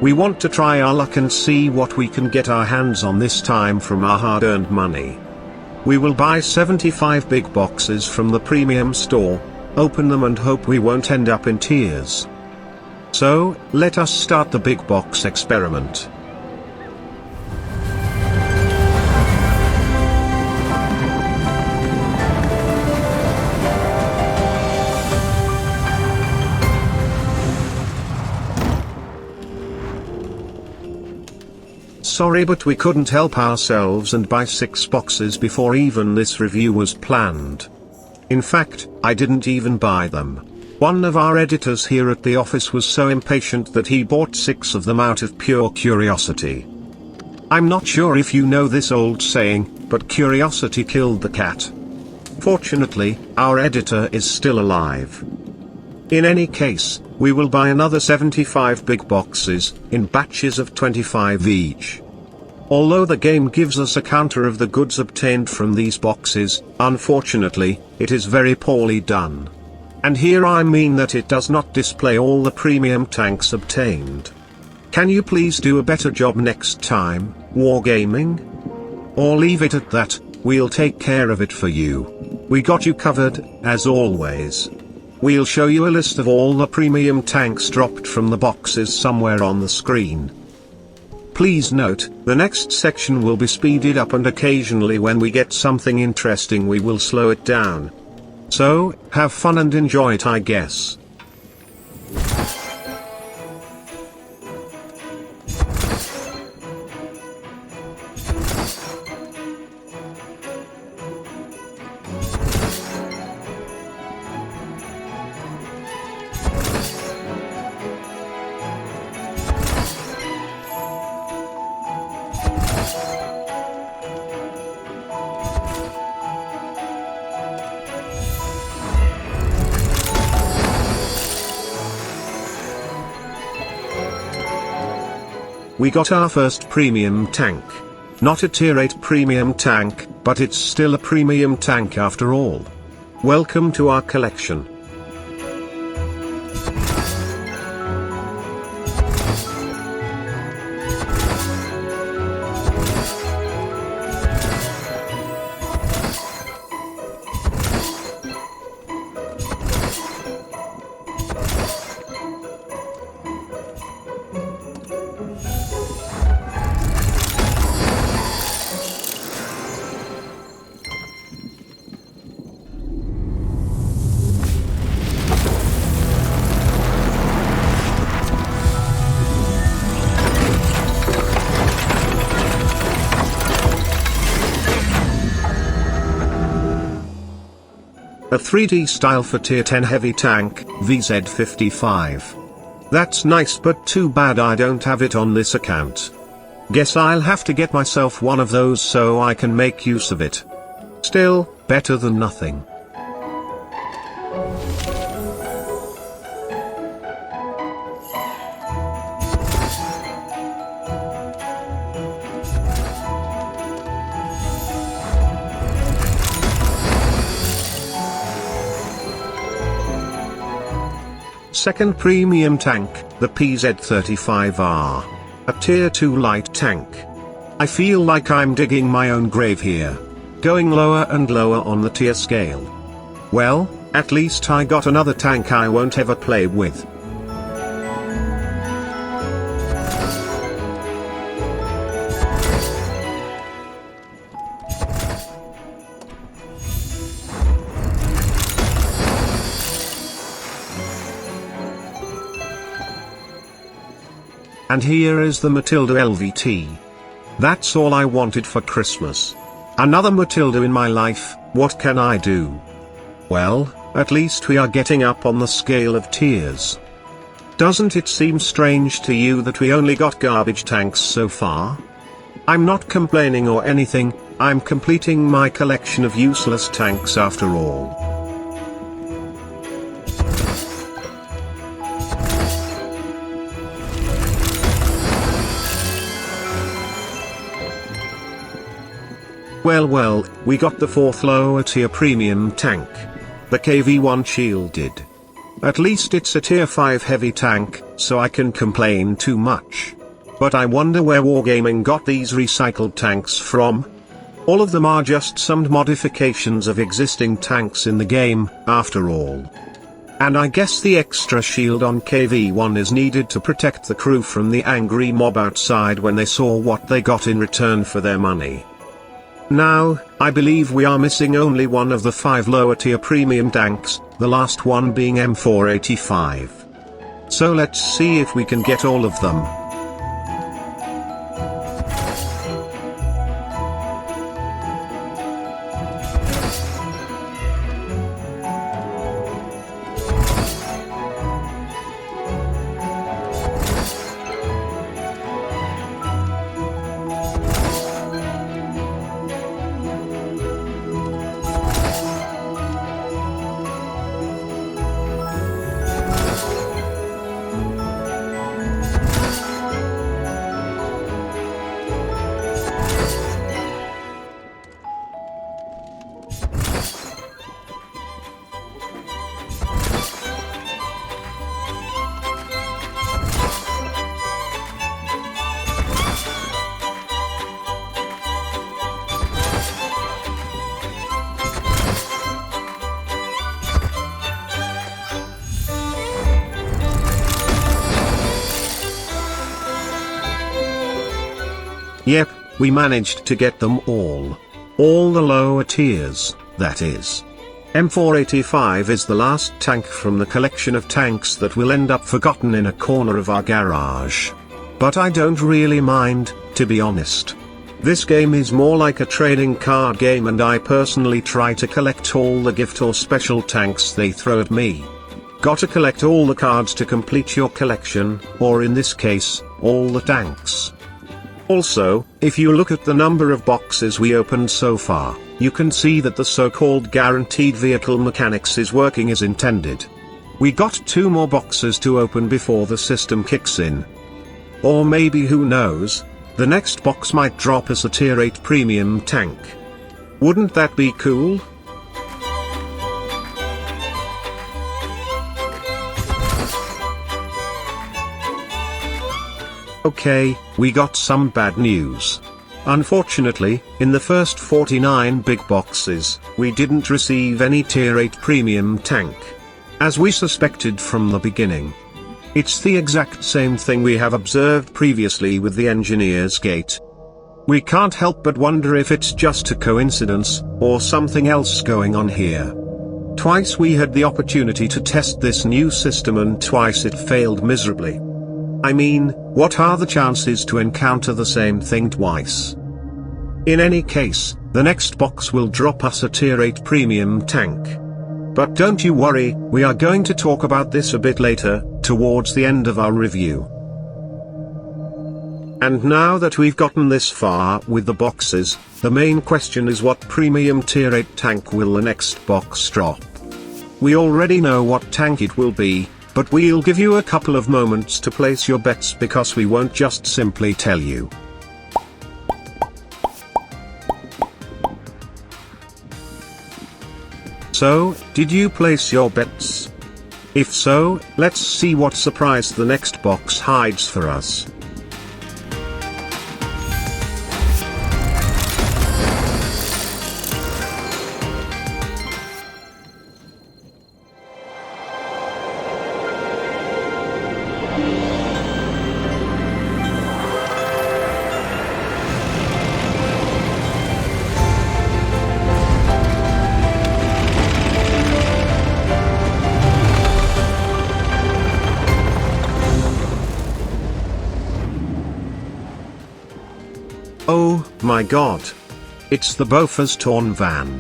We want to try our luck and see what we can get our hands on this time from our hard-earned money. We will buy 75 big boxes from the premium store, open them and hope we won't end up in tears. So, let us start the big box experiment. Sorry, but we couldn't help ourselves and buy 6 boxes before even this review was planned. In fact, I didn't even buy them. One of our editors here at the office was so impatient that he bought 6 of them out of pure curiosity. I'm not sure if you know this old saying, but curiosity killed the cat. Fortunately, our editor is still alive. In any case, we will buy another 75 big boxes, in batches of 25 each. Although the game gives us a counter of the goods obtained from these boxes, unfortunately, it is very poorly done. And here I mean that it does not display all the premium tanks obtained. Can you please do a better job next time, Wargaming? Or leave it at that, we'll take care of it for you. We got you covered, as always. We'll show you a list of all the premium tanks dropped from the boxes somewhere on the screen. Please note, the next section will be speeded up and occasionally when we get something interesting we will slow it down. So, have fun and enjoy it, I guess. We got our first premium tank. Not a tier 8 premium tank, but it's still a premium tank after all. Welcome to our collection. A 3D style for tier 10 heavy tank, VZ55. That's nice, but too bad I don't have it on this account. Guess I'll have to get myself one of those so I can make use of it. Still, better than nothing. Second premium tank, the PZ35R. A tier 2 light tank. I feel like I'm digging my own grave here. Going lower and lower on the tier scale. Well, at least I got another tank I won't ever play with. And here is the Matilda LVT. That's all I wanted for Christmas. Another Matilda in my life, what can I do? Well, at least we are getting up on the scale of tiers. Doesn't it seem strange to you that we only got garbage tanks so far? I'm not complaining or anything, I'm completing my collection of useless tanks after all. Well, we got the 4th lower tier premium tank. The KV1 shielded. At least it's a tier 5 heavy tank, so I can complain too much. But I wonder where Wargaming got these recycled tanks from? All of them are just some modifications of existing tanks in the game, after all. And I guess the extra shield on KV1 is needed to protect the crew from the angry mob outside when they saw what they got in return for their money. Now, I believe we are missing only one of the 5 lower tier premium tanks, the last one being M485. So let's see if we can get all of them. Yep, we managed to get them all. All the lower tiers, that is. M485 is the last tank from the collection of tanks that will end up forgotten in a corner of our garage. But I don't really mind, to be honest. This game is more like a trading card game, and I personally try to collect all the gift or special tanks they throw at me. Gotta collect all the cards to complete your collection, or in this case, all the tanks. Also, if you look at the number of boxes we opened so far, you can see that the so-called guaranteed vehicle mechanics is working as intended. We got 2 more boxes to open before the system kicks in. Or maybe, who knows, the next box might drop us a tier 8 premium tank. Wouldn't that be cool? Okay, we got some bad news. Unfortunately, in the first 49 big boxes, we didn't receive any tier 8 premium tank. As we suspected from the beginning. It's the exact same thing we have observed previously with the Engineer's Gate. We can't help but wonder if it's just a coincidence, or something else going on here. Twice we had the opportunity to test this new system, and twice it failed miserably. I mean, what are the chances to encounter the same thing twice? In any case, the next box will drop us a tier 8 premium tank. But don't you worry, we are going to talk about this a bit later, towards the end of our review. And now that we've gotten this far with the boxes, the main question is, what premium tier 8 tank will the next box drop? We already know what tank it will be, but we'll give you a couple of moments to place your bets, because we won't just simply tell you. So, did you place your bets? If so, let's see what surprise the next box hides for us. Oh my god. It's the Bofors torn van.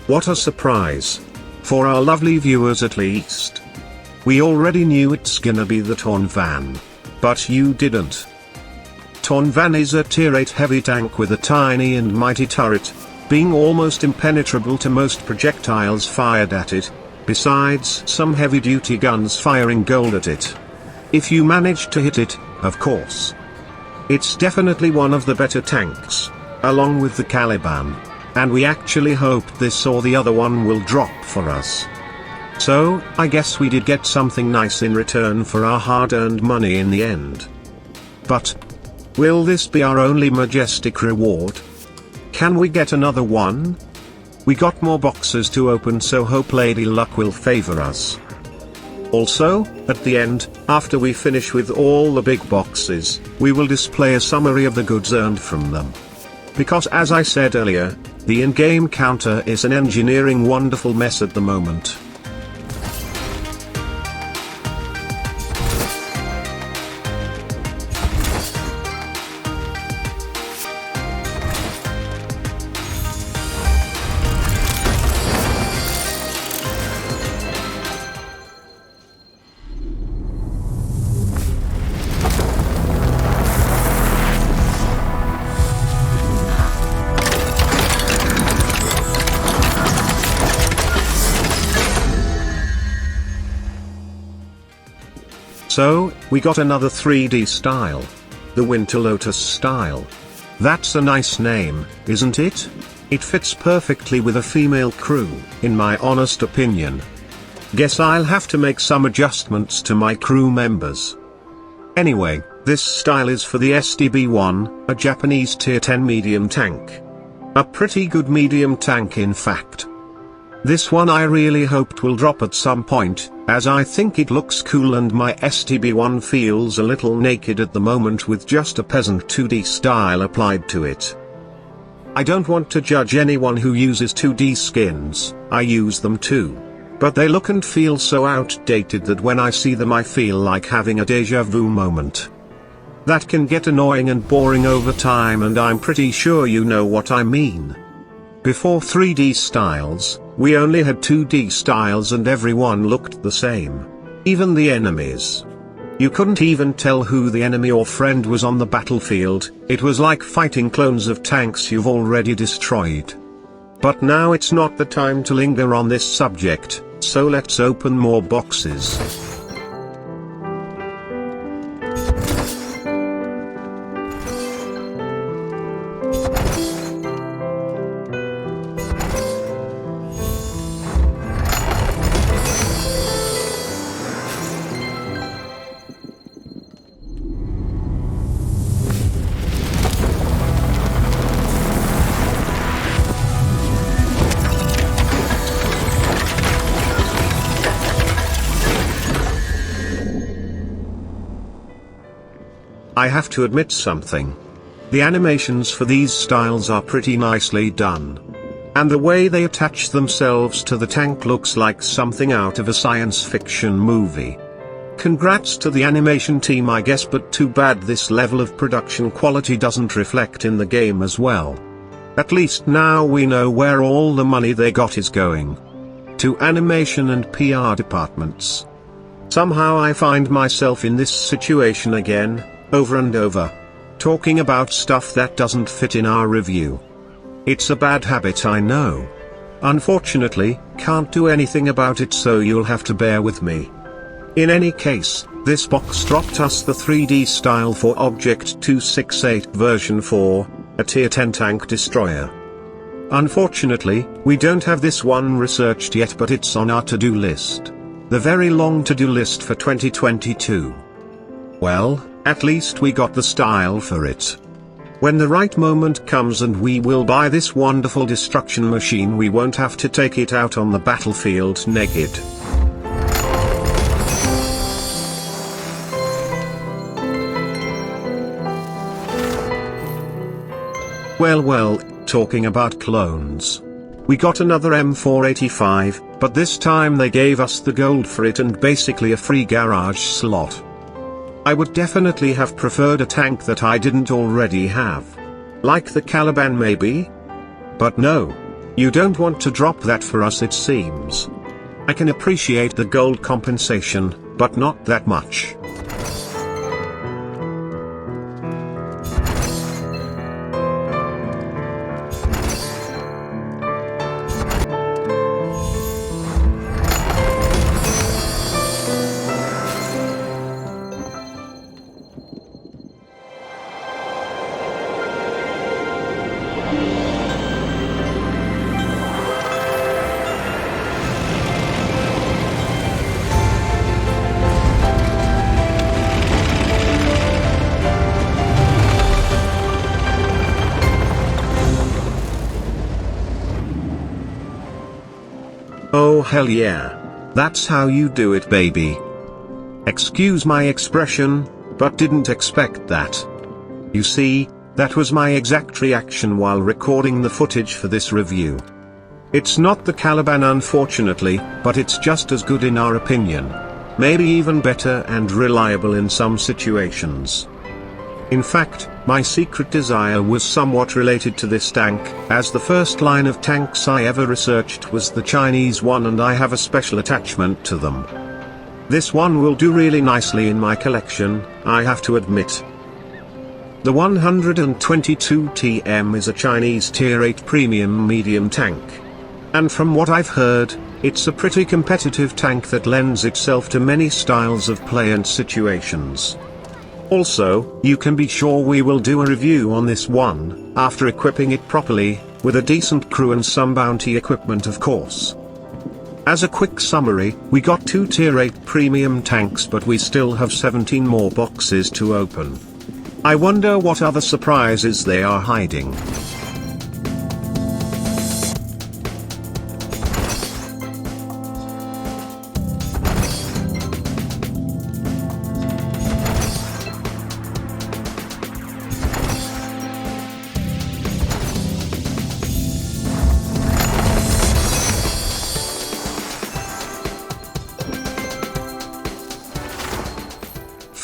What a surprise. For our lovely viewers at least. We already knew it's gonna be the torn van. But you didn't. Torn van is a tier 8 heavy tank with a tiny and mighty turret, being almost impenetrable to most projectiles fired at it, besides some heavy-duty guns firing gold at it. If you manage to hit it, of course. It's definitely one of the better tanks, along with the Caliban, and we actually hoped this or the other one will drop for us. So, I guess we did get something nice in return for our hard-earned money in the end. But, will this be our only majestic reward? Can we get another one? We got more boxes to open, so hope Lady Luck will favor us. Also, at the end, after we finish with all the big boxes, we will display a summary of the goods earned from them. Because as I said earlier, the in-game counter is an engineering wonderful mess at the moment. So, we got another 3D style. The Winter Lotus style. That's a nice name, isn't it? It fits perfectly with a female crew, in my honest opinion. Guess I'll have to make some adjustments to my crew members. Anyway, this style is for the SDB-1, a Japanese tier 10 medium tank. A pretty good medium tank in fact. This one I really hoped will drop at some point, as I think it looks cool and my STB-1 feels a little naked at the moment with just a peasant 2D style applied to it. I don't want to judge anyone who uses 2D skins, I use them too. But they look and feel so outdated that when I see them I feel like having a deja vu moment. That can get annoying and boring over time, and I'm pretty sure you know what I mean. Before 3D styles, we only had 2D styles and everyone looked the same. Even the enemies. You couldn't even tell who the enemy or friend was on the battlefield, it was like fighting clones of tanks you've already destroyed. But now it's not the time to linger on this subject, so let's open more boxes. I have to admit something. The animations for these styles are pretty nicely done. And the way they attach themselves to the tank looks like something out of a science fiction movie. Congrats to the animation team I guess, but too bad this level of production quality doesn't reflect in the game as well. At least now we know where all the money they got is going. To animation and PR departments. Somehow I find myself in this situation again, over and over. Talking about stuff that doesn't fit in our review. It's a bad habit, I know. Unfortunately, can't do anything about it, so you'll have to bear with me. In any case, this box dropped us the 3D style for Object 268 version 4, a tier 10 tank destroyer. Unfortunately, we don't have this one researched yet, but it's on our to-do list. The very long to-do list for 2022. Well, at least we got the style for it. When the right moment comes and we will buy this wonderful destruction machine, we won't have to take it out on the battlefield naked. Well, talking about clones. We got another M485, but this time they gave us the gold for it and basically a free garage slot. I would definitely have preferred a tank that I didn't already have. Like the Caliban maybe? But no. You don't want to drop that for us it seems. I can appreciate the gold compensation, but not that much. Oh hell yeah. That's how you do it baby. Excuse my expression, but didn't expect that. You see, that was my exact reaction while recording the footage for this review. It's not the Caliban unfortunately, but it's just as good in our opinion. Maybe even better and reliable in some situations. In fact, my secret desire was somewhat related to this tank, as the first line of tanks I ever researched was the Chinese one and I have a special attachment to them. This one will do really nicely in my collection, I have to admit. The 122 TM is a Chinese Tier 8 premium medium tank. And from what I've heard, it's a pretty competitive tank that lends itself to many styles of play and situations. Also, you can be sure we will do a review on this one, after equipping it properly, with a decent crew and some bounty equipment of course. As a quick summary, we got 2 Tier 8 premium tanks but we still have 17 more boxes to open. I wonder what other surprises they are hiding.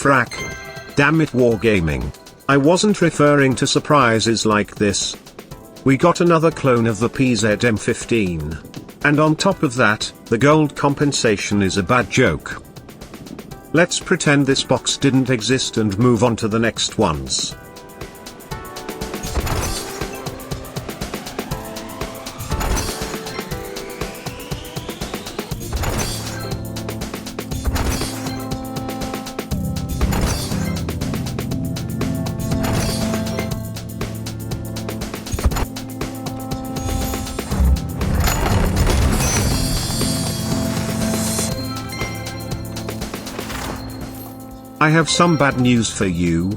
Frack. Damn it wargaming. I wasn't referring to surprises like this. We got another clone of the PZM15. And on top of that, the gold compensation is a bad joke. Let's pretend this box didn't exist and move on to the next ones. I have some bad news for you.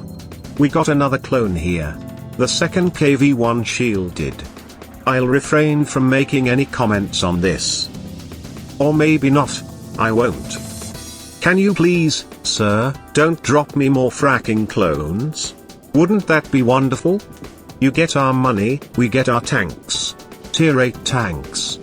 We got another clone here. The second KV-1 shielded. I'll refrain from making any comments on this. Or maybe not, I won't. Can you please, sir, don't drop me more fracking clones? Wouldn't that be wonderful? You get our money, we get our tanks. Tier 8 tanks.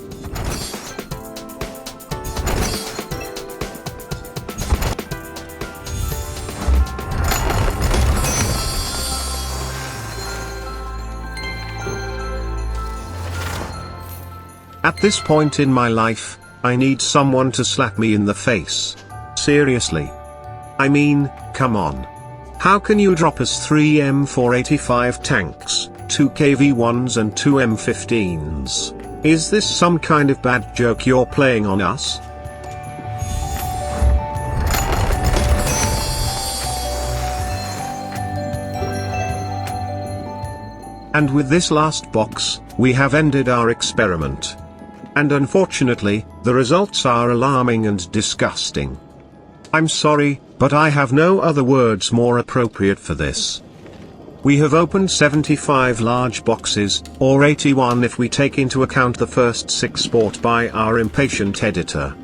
At this point in my life, I need someone to slap me in the face. Seriously. I mean, come on. How can you drop us 3 M485 tanks, 2 KV-1s and 2 M15s? Is this some kind of bad joke you're playing on us? And with this last box, we have ended our experiment. And unfortunately, the results are alarming and disgusting. I'm sorry, but I have no other words more appropriate for this. We have opened 75 large boxes, or 81 if we take into account the first 6 bought by our impatient editor.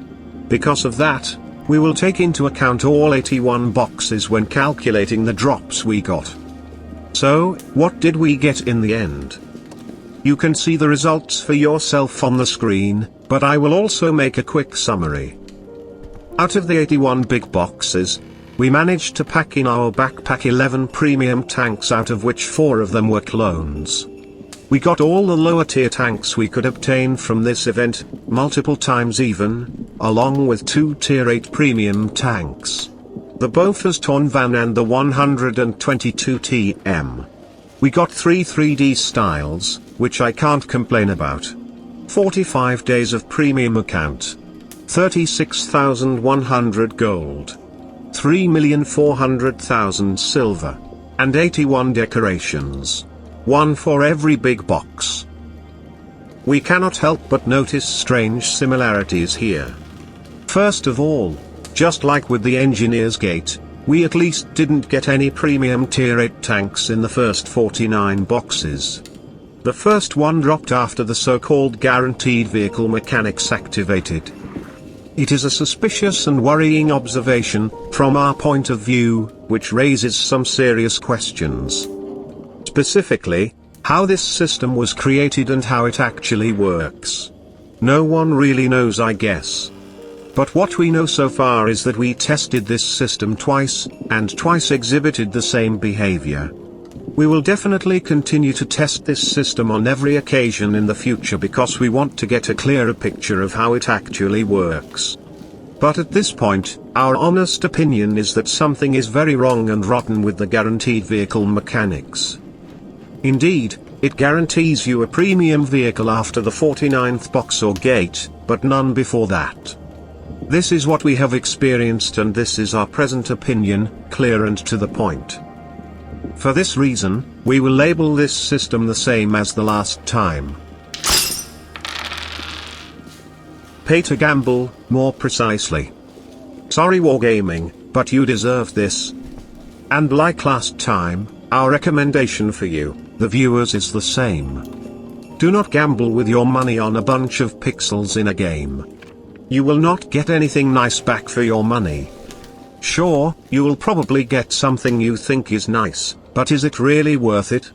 Because of that, we will take into account all 81 boxes when calculating the drops we got. So, what did we get in the end? You can see the results for yourself on the screen, but I will also make a quick summary. Out of the 81 big boxes, We managed to pack in our backpack 11 premium tanks, out of which 4 of them were clones. We got all the lower tier tanks we could obtain from this event, multiple times even, along with 2 tier 8 premium tanks. The Bofors Torn Van and the 122 TM. We got 3 3D styles, which I can't complain about. 45 days of premium account. 36,100 gold. 3,400,000 silver. And 81 decorations. 1 for every big box. We cannot help but notice strange similarities here. First of all, just like with the Engineer's Gate, we at least didn't get any premium tier 8 tanks in the first 49 boxes. The first one dropped after the so-called guaranteed vehicle mechanics activated. It is a suspicious and worrying observation, from our point of view, which raises some serious questions. Specifically, how this system was created and how it actually works. No one really knows, I guess. But what we know so far is that we tested this system twice, and twice exhibited the same behavior. We will definitely continue to test this system on every occasion in the future because we want to get a clearer picture of how it actually works. But at this point, our honest opinion is that something is very wrong and rotten with the guaranteed vehicle mechanics. Indeed, it guarantees you a premium vehicle after the 49th box or gate, but none before that. This is what we have experienced, and this is our present opinion, clear and to the point. For this reason, we will label this system the same as the last time. Pay to gamble, more precisely. Sorry Wargaming, but you deserve this. And like last time, our recommendation for you, the viewers, is the same. Do not gamble with your money on a bunch of pixels in a game. You will not get anything nice back for your money. Sure, you will probably get something you think is nice, but is it really worth it?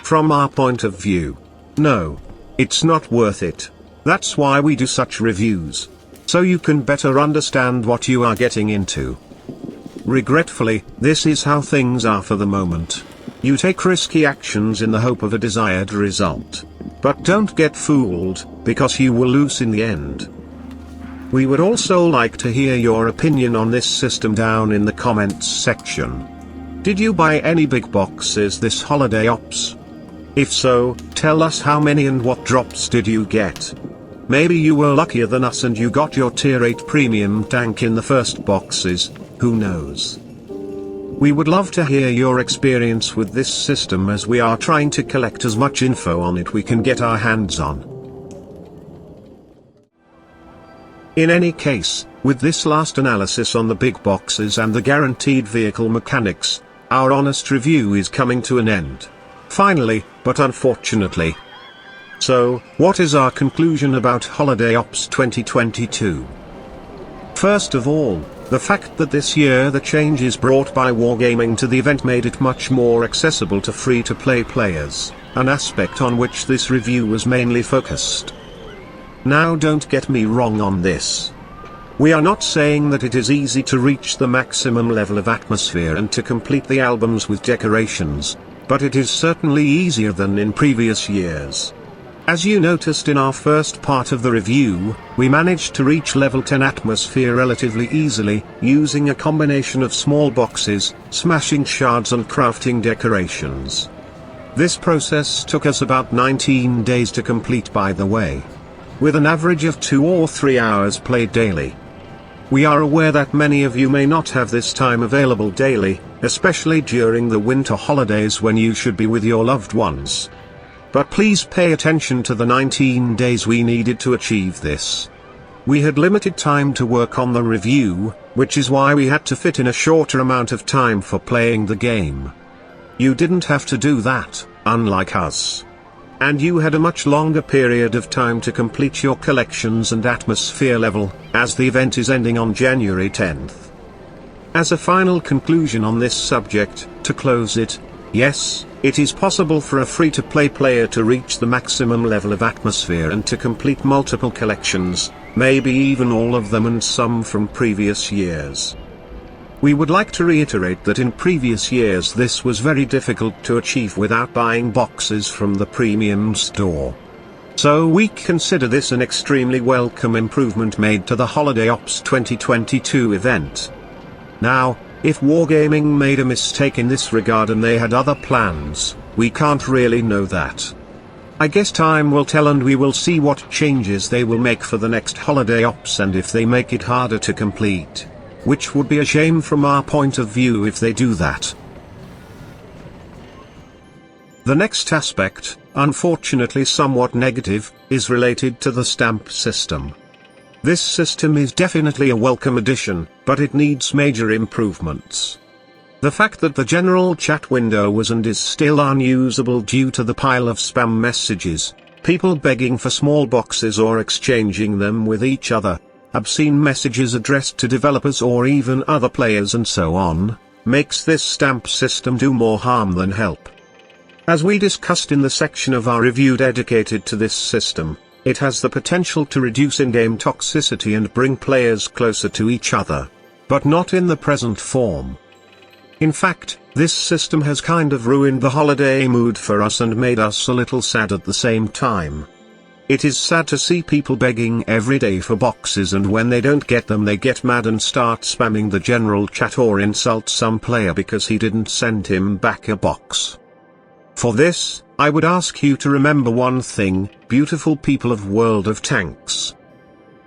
From our point of view, no. It's not worth it. That's why we do such reviews. So you can better understand what you are getting into. Regretfully, this is how things are for the moment. You take risky actions in the hope of a desired result. But don't get fooled, because you will lose in the end. We would also like to hear your opinion on this system down in the comments section. Did you buy any big boxes this holiday ops? If so, tell us how many and what drops did you get. Maybe you were luckier than us and you got your tier 8 premium tank in the first boxes, who knows. We would love to hear your experience with this system, as we are trying to collect as much info on it we can get our hands on. In any case, with this last analysis on the big boxes and the guaranteed vehicle mechanics, our honest review is coming to an end. Finally, but unfortunately. So, what is our conclusion about Holiday Ops 2022? First of all, the fact that this year the changes brought by Wargaming to the event made it much more accessible to free-to-play players, an aspect on which this review was mainly focused. Now don't get me wrong on this. We are not saying that it is easy to reach the maximum level of atmosphere and to complete the albums with decorations, but it is certainly easier than in previous years. As you noticed in our first part of the review, we managed to reach level 10 atmosphere relatively easily, using a combination of small boxes, smashing shards and crafting decorations. This process took us about 19 days to complete, by the way, with an average of 2 or 3 hours played daily. We are aware that many of you may not have this time available daily, especially during the winter holidays when you should be with your loved ones. But please pay attention to the 19 days we needed to achieve this. We had limited time to work on the review, which is why we had to fit in a shorter amount of time for playing the game. You didn't have to do that, unlike us. And you had a much longer period of time to complete your collections and atmosphere level, as the event is ending on January 10th. As a final conclusion on this subject, to close it, yes, it is possible for a free-to-play player to reach the maximum level of atmosphere and to complete multiple collections, maybe even all of them and some from previous years. We would like to reiterate that in previous years this was very difficult to achieve without buying boxes from the premium store. So we consider this an extremely welcome improvement made to the Holiday Ops 2022 event. Now, if Wargaming made a mistake in this regard and they had other plans, we can't really know that. I guess time will tell, and we will see what changes they will make for the next Holiday Ops and if they make it harder to complete. Which would be a shame from our point of view if they do that. The next aspect, unfortunately somewhat negative, is related to the stamp system. This system is definitely a welcome addition, but it needs major improvements. The fact that the general chat window was and is still unusable due to the pile of spam messages, people begging for small boxes or exchanging them with each other, obscene messages addressed to developers or even other players and so on, makes this stamp system do more harm than help. As we discussed in the section of our review dedicated to this system, it has the potential to reduce in-game toxicity and bring players closer to each other. But not in the present form. In fact, this system has kind of ruined the holiday mood for us and made us a little sad at the same time. It is sad to see people begging every day for boxes, and when they don't get them they get mad and start spamming the general chat or insult some player because he didn't send him back a box. For this, I would ask you to remember one thing, beautiful people of World of Tanks.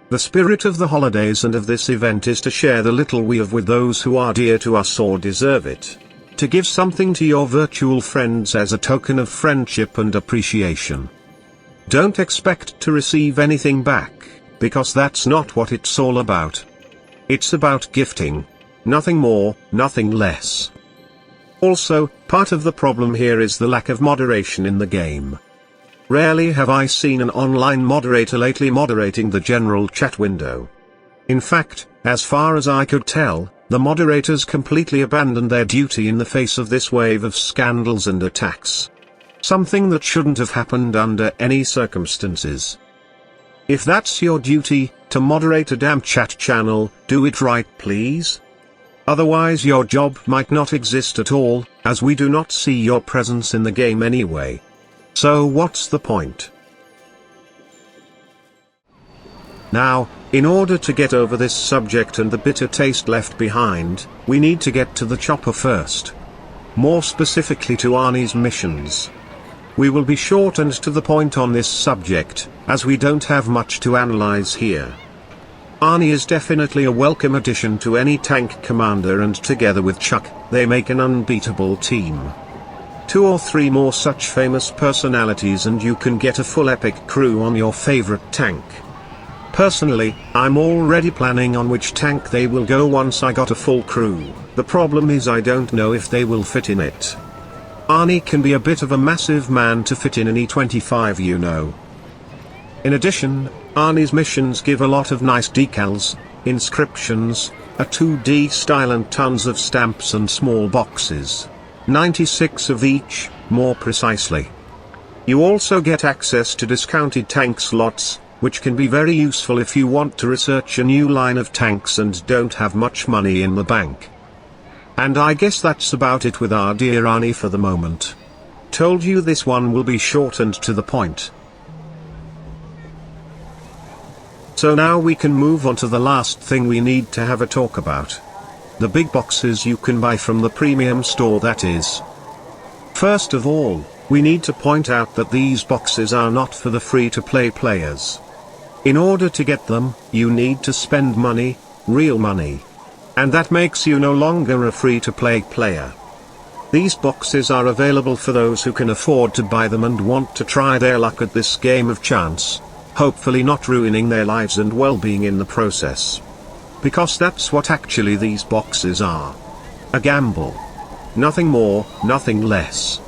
The spirit of the holidays and of this event is to share the little we have with those who are dear to us or deserve it. To give something to your virtual friends as a token of friendship and appreciation. Don't expect to receive anything back, because that's not what it's all about. It's about gifting. Nothing more, nothing less. Also, part of the problem here is the lack of moderation in the game. Rarely have I seen an online moderator lately moderating the general chat window. In fact, as far as I could tell, the moderators completely abandoned their duty in the face of this wave of scandals and attacks. Something that shouldn't have happened under any circumstances. If that's your duty, to moderate a damn chat channel, do it right please. Otherwise your job might not exist at all, as we do not see your presence in the game anyway. So what's the point? Now, in order to get over this subject and the bitter taste left behind, we need to get to the chopper first. More specifically to Arnie's missions. We will be short and to the point on this subject, as we don't have much to analyze here. Arnie is definitely a welcome addition to any tank commander, and together with Chuck, they make an unbeatable team. 2 or 3 more such famous personalities and you can get a full epic crew on your favorite tank. Personally, I'm already planning on which tank they will go once I got a full crew. The problem is I don't know if they will fit in it. Arnie can be a bit of a massive man to fit in an E25, you know. In addition, Arnie's missions give a lot of nice decals, inscriptions, a 2D style and tons of stamps and small boxes. 96 of each, more precisely. You also get access to discounted tank slots, which can be very useful if you want to research a new line of tanks and don't have much money in the bank. And I guess that's about it with our dear Arnie for the moment. Told you this one will be short and to the point. So now we can move on to the last thing we need to have a talk about. The big boxes you can buy from the premium store, that is. First of all, we need to point out that these boxes are not for the free-to-play players. In order to get them, you need to spend money, real money. And that makes you no longer a free-to-play player. These boxes are available for those who can afford to buy them and want to try their luck at this game of chance, hopefully not ruining their lives and well-being in the process. Because that's what actually these boxes are. A gamble. Nothing more, nothing less.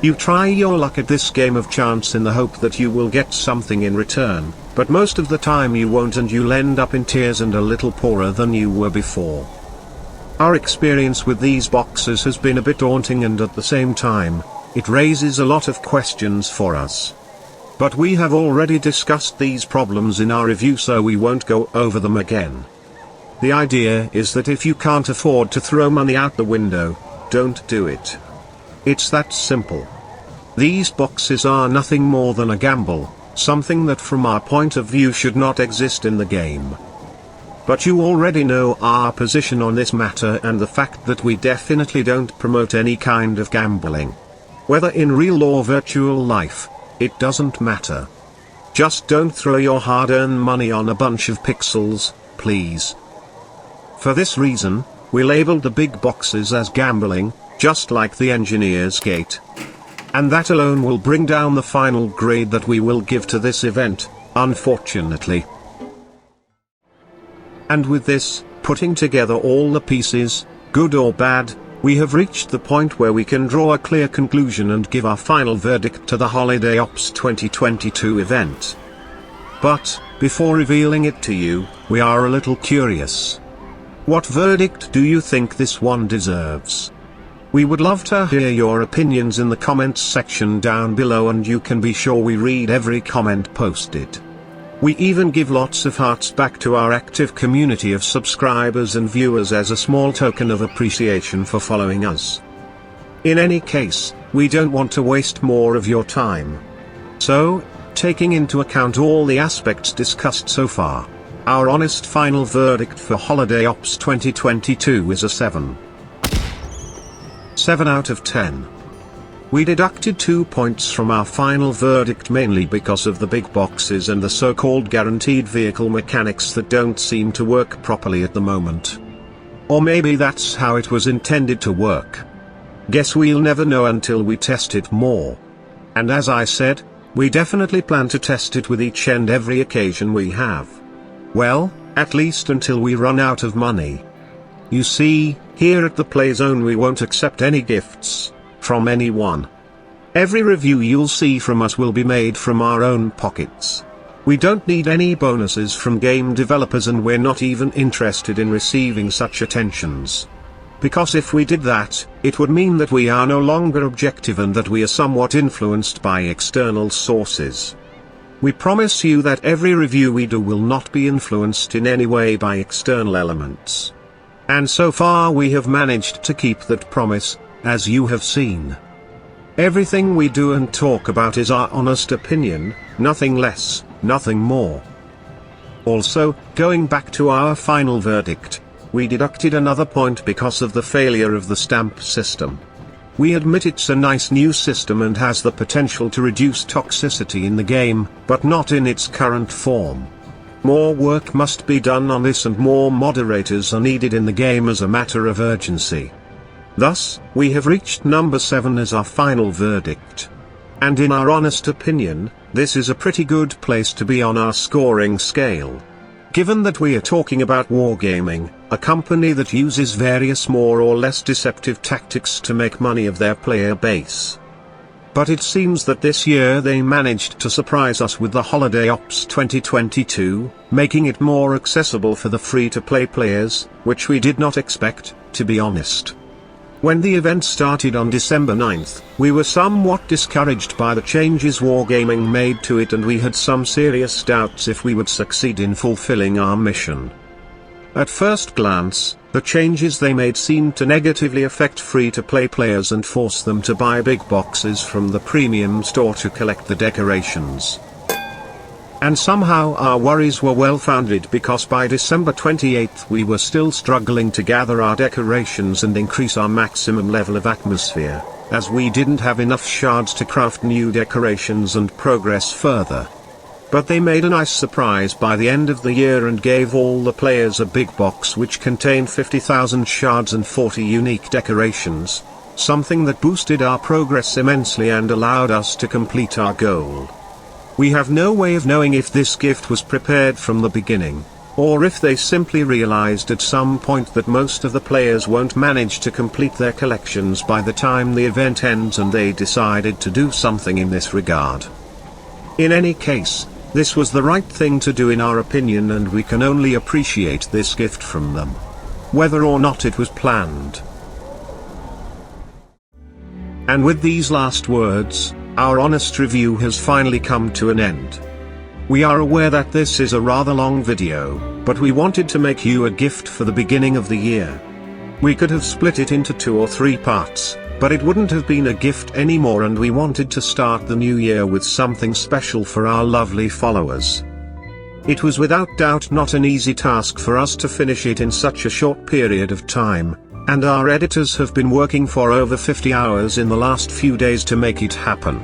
You try your luck at this game of chance in the hope that you will get something in return, but most of the time you won't, and you'll end up in tears and a little poorer than you were before. Our experience with these boxes has been a bit daunting, and at the same time, it raises a lot of questions for us. But we have already discussed these problems in our review, so we won't go over them again. The idea is that if you can't afford to throw money out the window, don't do it. It's that simple. These boxes are nothing more than a gamble, something that from our point of view should not exist in the game. But you already know our position on this matter and the fact that we definitely don't promote any kind of gambling. Whether in real or virtual life, it doesn't matter. Just don't throw your hard-earned money on a bunch of pixels, please. For this reason, we labeled the big boxes as gambling, just like the engineer's gate. And that alone will bring down the final grade that we will give to this event, unfortunately. And with this, putting together all the pieces, good or bad, we have reached the point where we can draw a clear conclusion and give our final verdict to the Holiday Ops 2022 event. But, before revealing it to you, we are a little curious. What verdict do you think this one deserves? We would love to hear your opinions in the comments section down below, and you can be sure we read every comment posted. We even give lots of hearts back to our active community of subscribers and viewers as a small token of appreciation for following us. In any case, we don't want to waste more of your time. So, taking into account all the aspects discussed so far, our honest final verdict for Holiday Ops 2022 is a 7. 7 out of 10. We deducted 2 points from our final verdict mainly because of the big boxes and the so-called guaranteed vehicle mechanics that don't seem to work properly at the moment. Or maybe that's how it was intended to work. Guess we'll never know until we test it more. And as I said, we definitely plan to test it with each and every occasion we have. Well, at least until we run out of money. You see, here at the Play Zone we won't accept any gifts from anyone. Every review you'll see from us will be made from our own pockets. We don't need any bonuses from game developers, and we're not even interested in receiving such attentions. Because if we did that, it would mean that we are no longer objective and that we are somewhat influenced by external sources. We promise you that every review we do will not be influenced in any way by external elements. And so far we have managed to keep that promise, as you have seen. Everything we do and talk about is our honest opinion, nothing less, nothing more. Also, going back to our final verdict, we deducted another point because of the failure of the stamp system. We admit it's a nice new system and has the potential to reduce toxicity in the game, but not in its current form. More work must be done on this, and more moderators are needed in the game as a matter of urgency. Thus, we have reached number 7 as our final verdict. And in our honest opinion, this is a pretty good place to be on our scoring scale. Given that we are talking about Wargaming, a company that uses various more or less deceptive tactics to make money of their player base. But it seems that this year they managed to surprise us with the Holiday Ops 2022, making it more accessible for the free-to-play players, which we did not expect, to be honest. When the event started on December 9th, we were somewhat discouraged by the changes Wargaming made to it, and we had some serious doubts if we would succeed in fulfilling our mission. At first glance, the changes they made seemed to negatively affect free-to-play players and force them to buy big boxes from the premium store to collect the decorations. And somehow our worries were well-founded, because by December 28th we were still struggling to gather our decorations and increase our maximum level of atmosphere, as we didn't have enough shards to craft new decorations and progress further. But they made a nice surprise by the end of the year and gave all the players a big box which contained 50,000 shards and 40 unique decorations, something that boosted our progress immensely and allowed us to complete our goal. We have no way of knowing if this gift was prepared from the beginning, or if they simply realized at some point that most of the players won't manage to complete their collections by the time the event ends and they decided to do something in this regard. In any case, this was the right thing to do in our opinion, and we can only appreciate this gift from them, whether or not it was planned. And with these last words, our honest review has finally come to an end. We are aware that this is a rather long video, but we wanted to make you a gift for the beginning of the year. We could have split it into 2 or 3 parts, but it wouldn't have been a gift anymore, and we wanted to start the new year with something special for our lovely followers. It was without doubt not an easy task for us to finish it in such a short period of time, and our editors have been working for over 50 hours in the last few days to make it happen.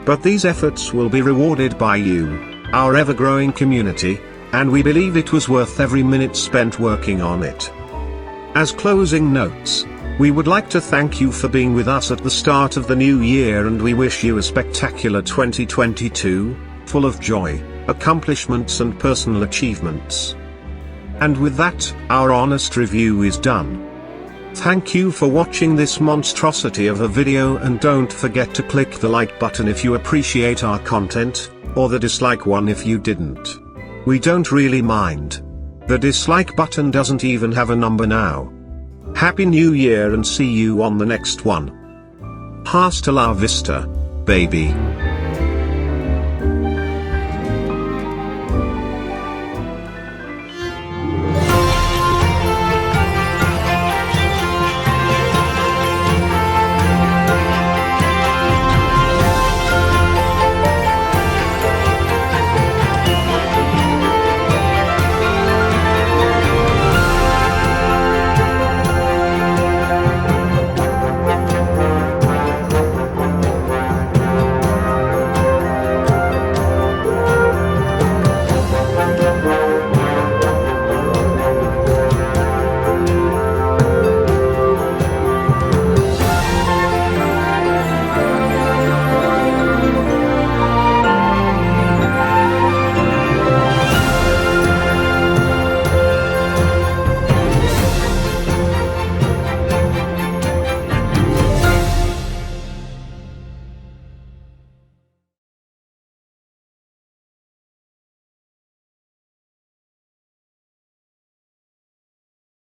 But these efforts will be rewarded by you, our ever-growing community, and we believe it was worth every minute spent working on it. As closing notes, we would like to thank you for being with us at the start of the new year, and we wish you a spectacular 2022, full of joy, accomplishments and personal achievements. And with that, our honest review is done. Thank you for watching this monstrosity of a video, and don't forget to click the like button if you appreciate our content, or the dislike one if you didn't. We don't really mind. The dislike button doesn't even have a number now. Happy New Year, and see you on the next one. Hasta la vista, baby.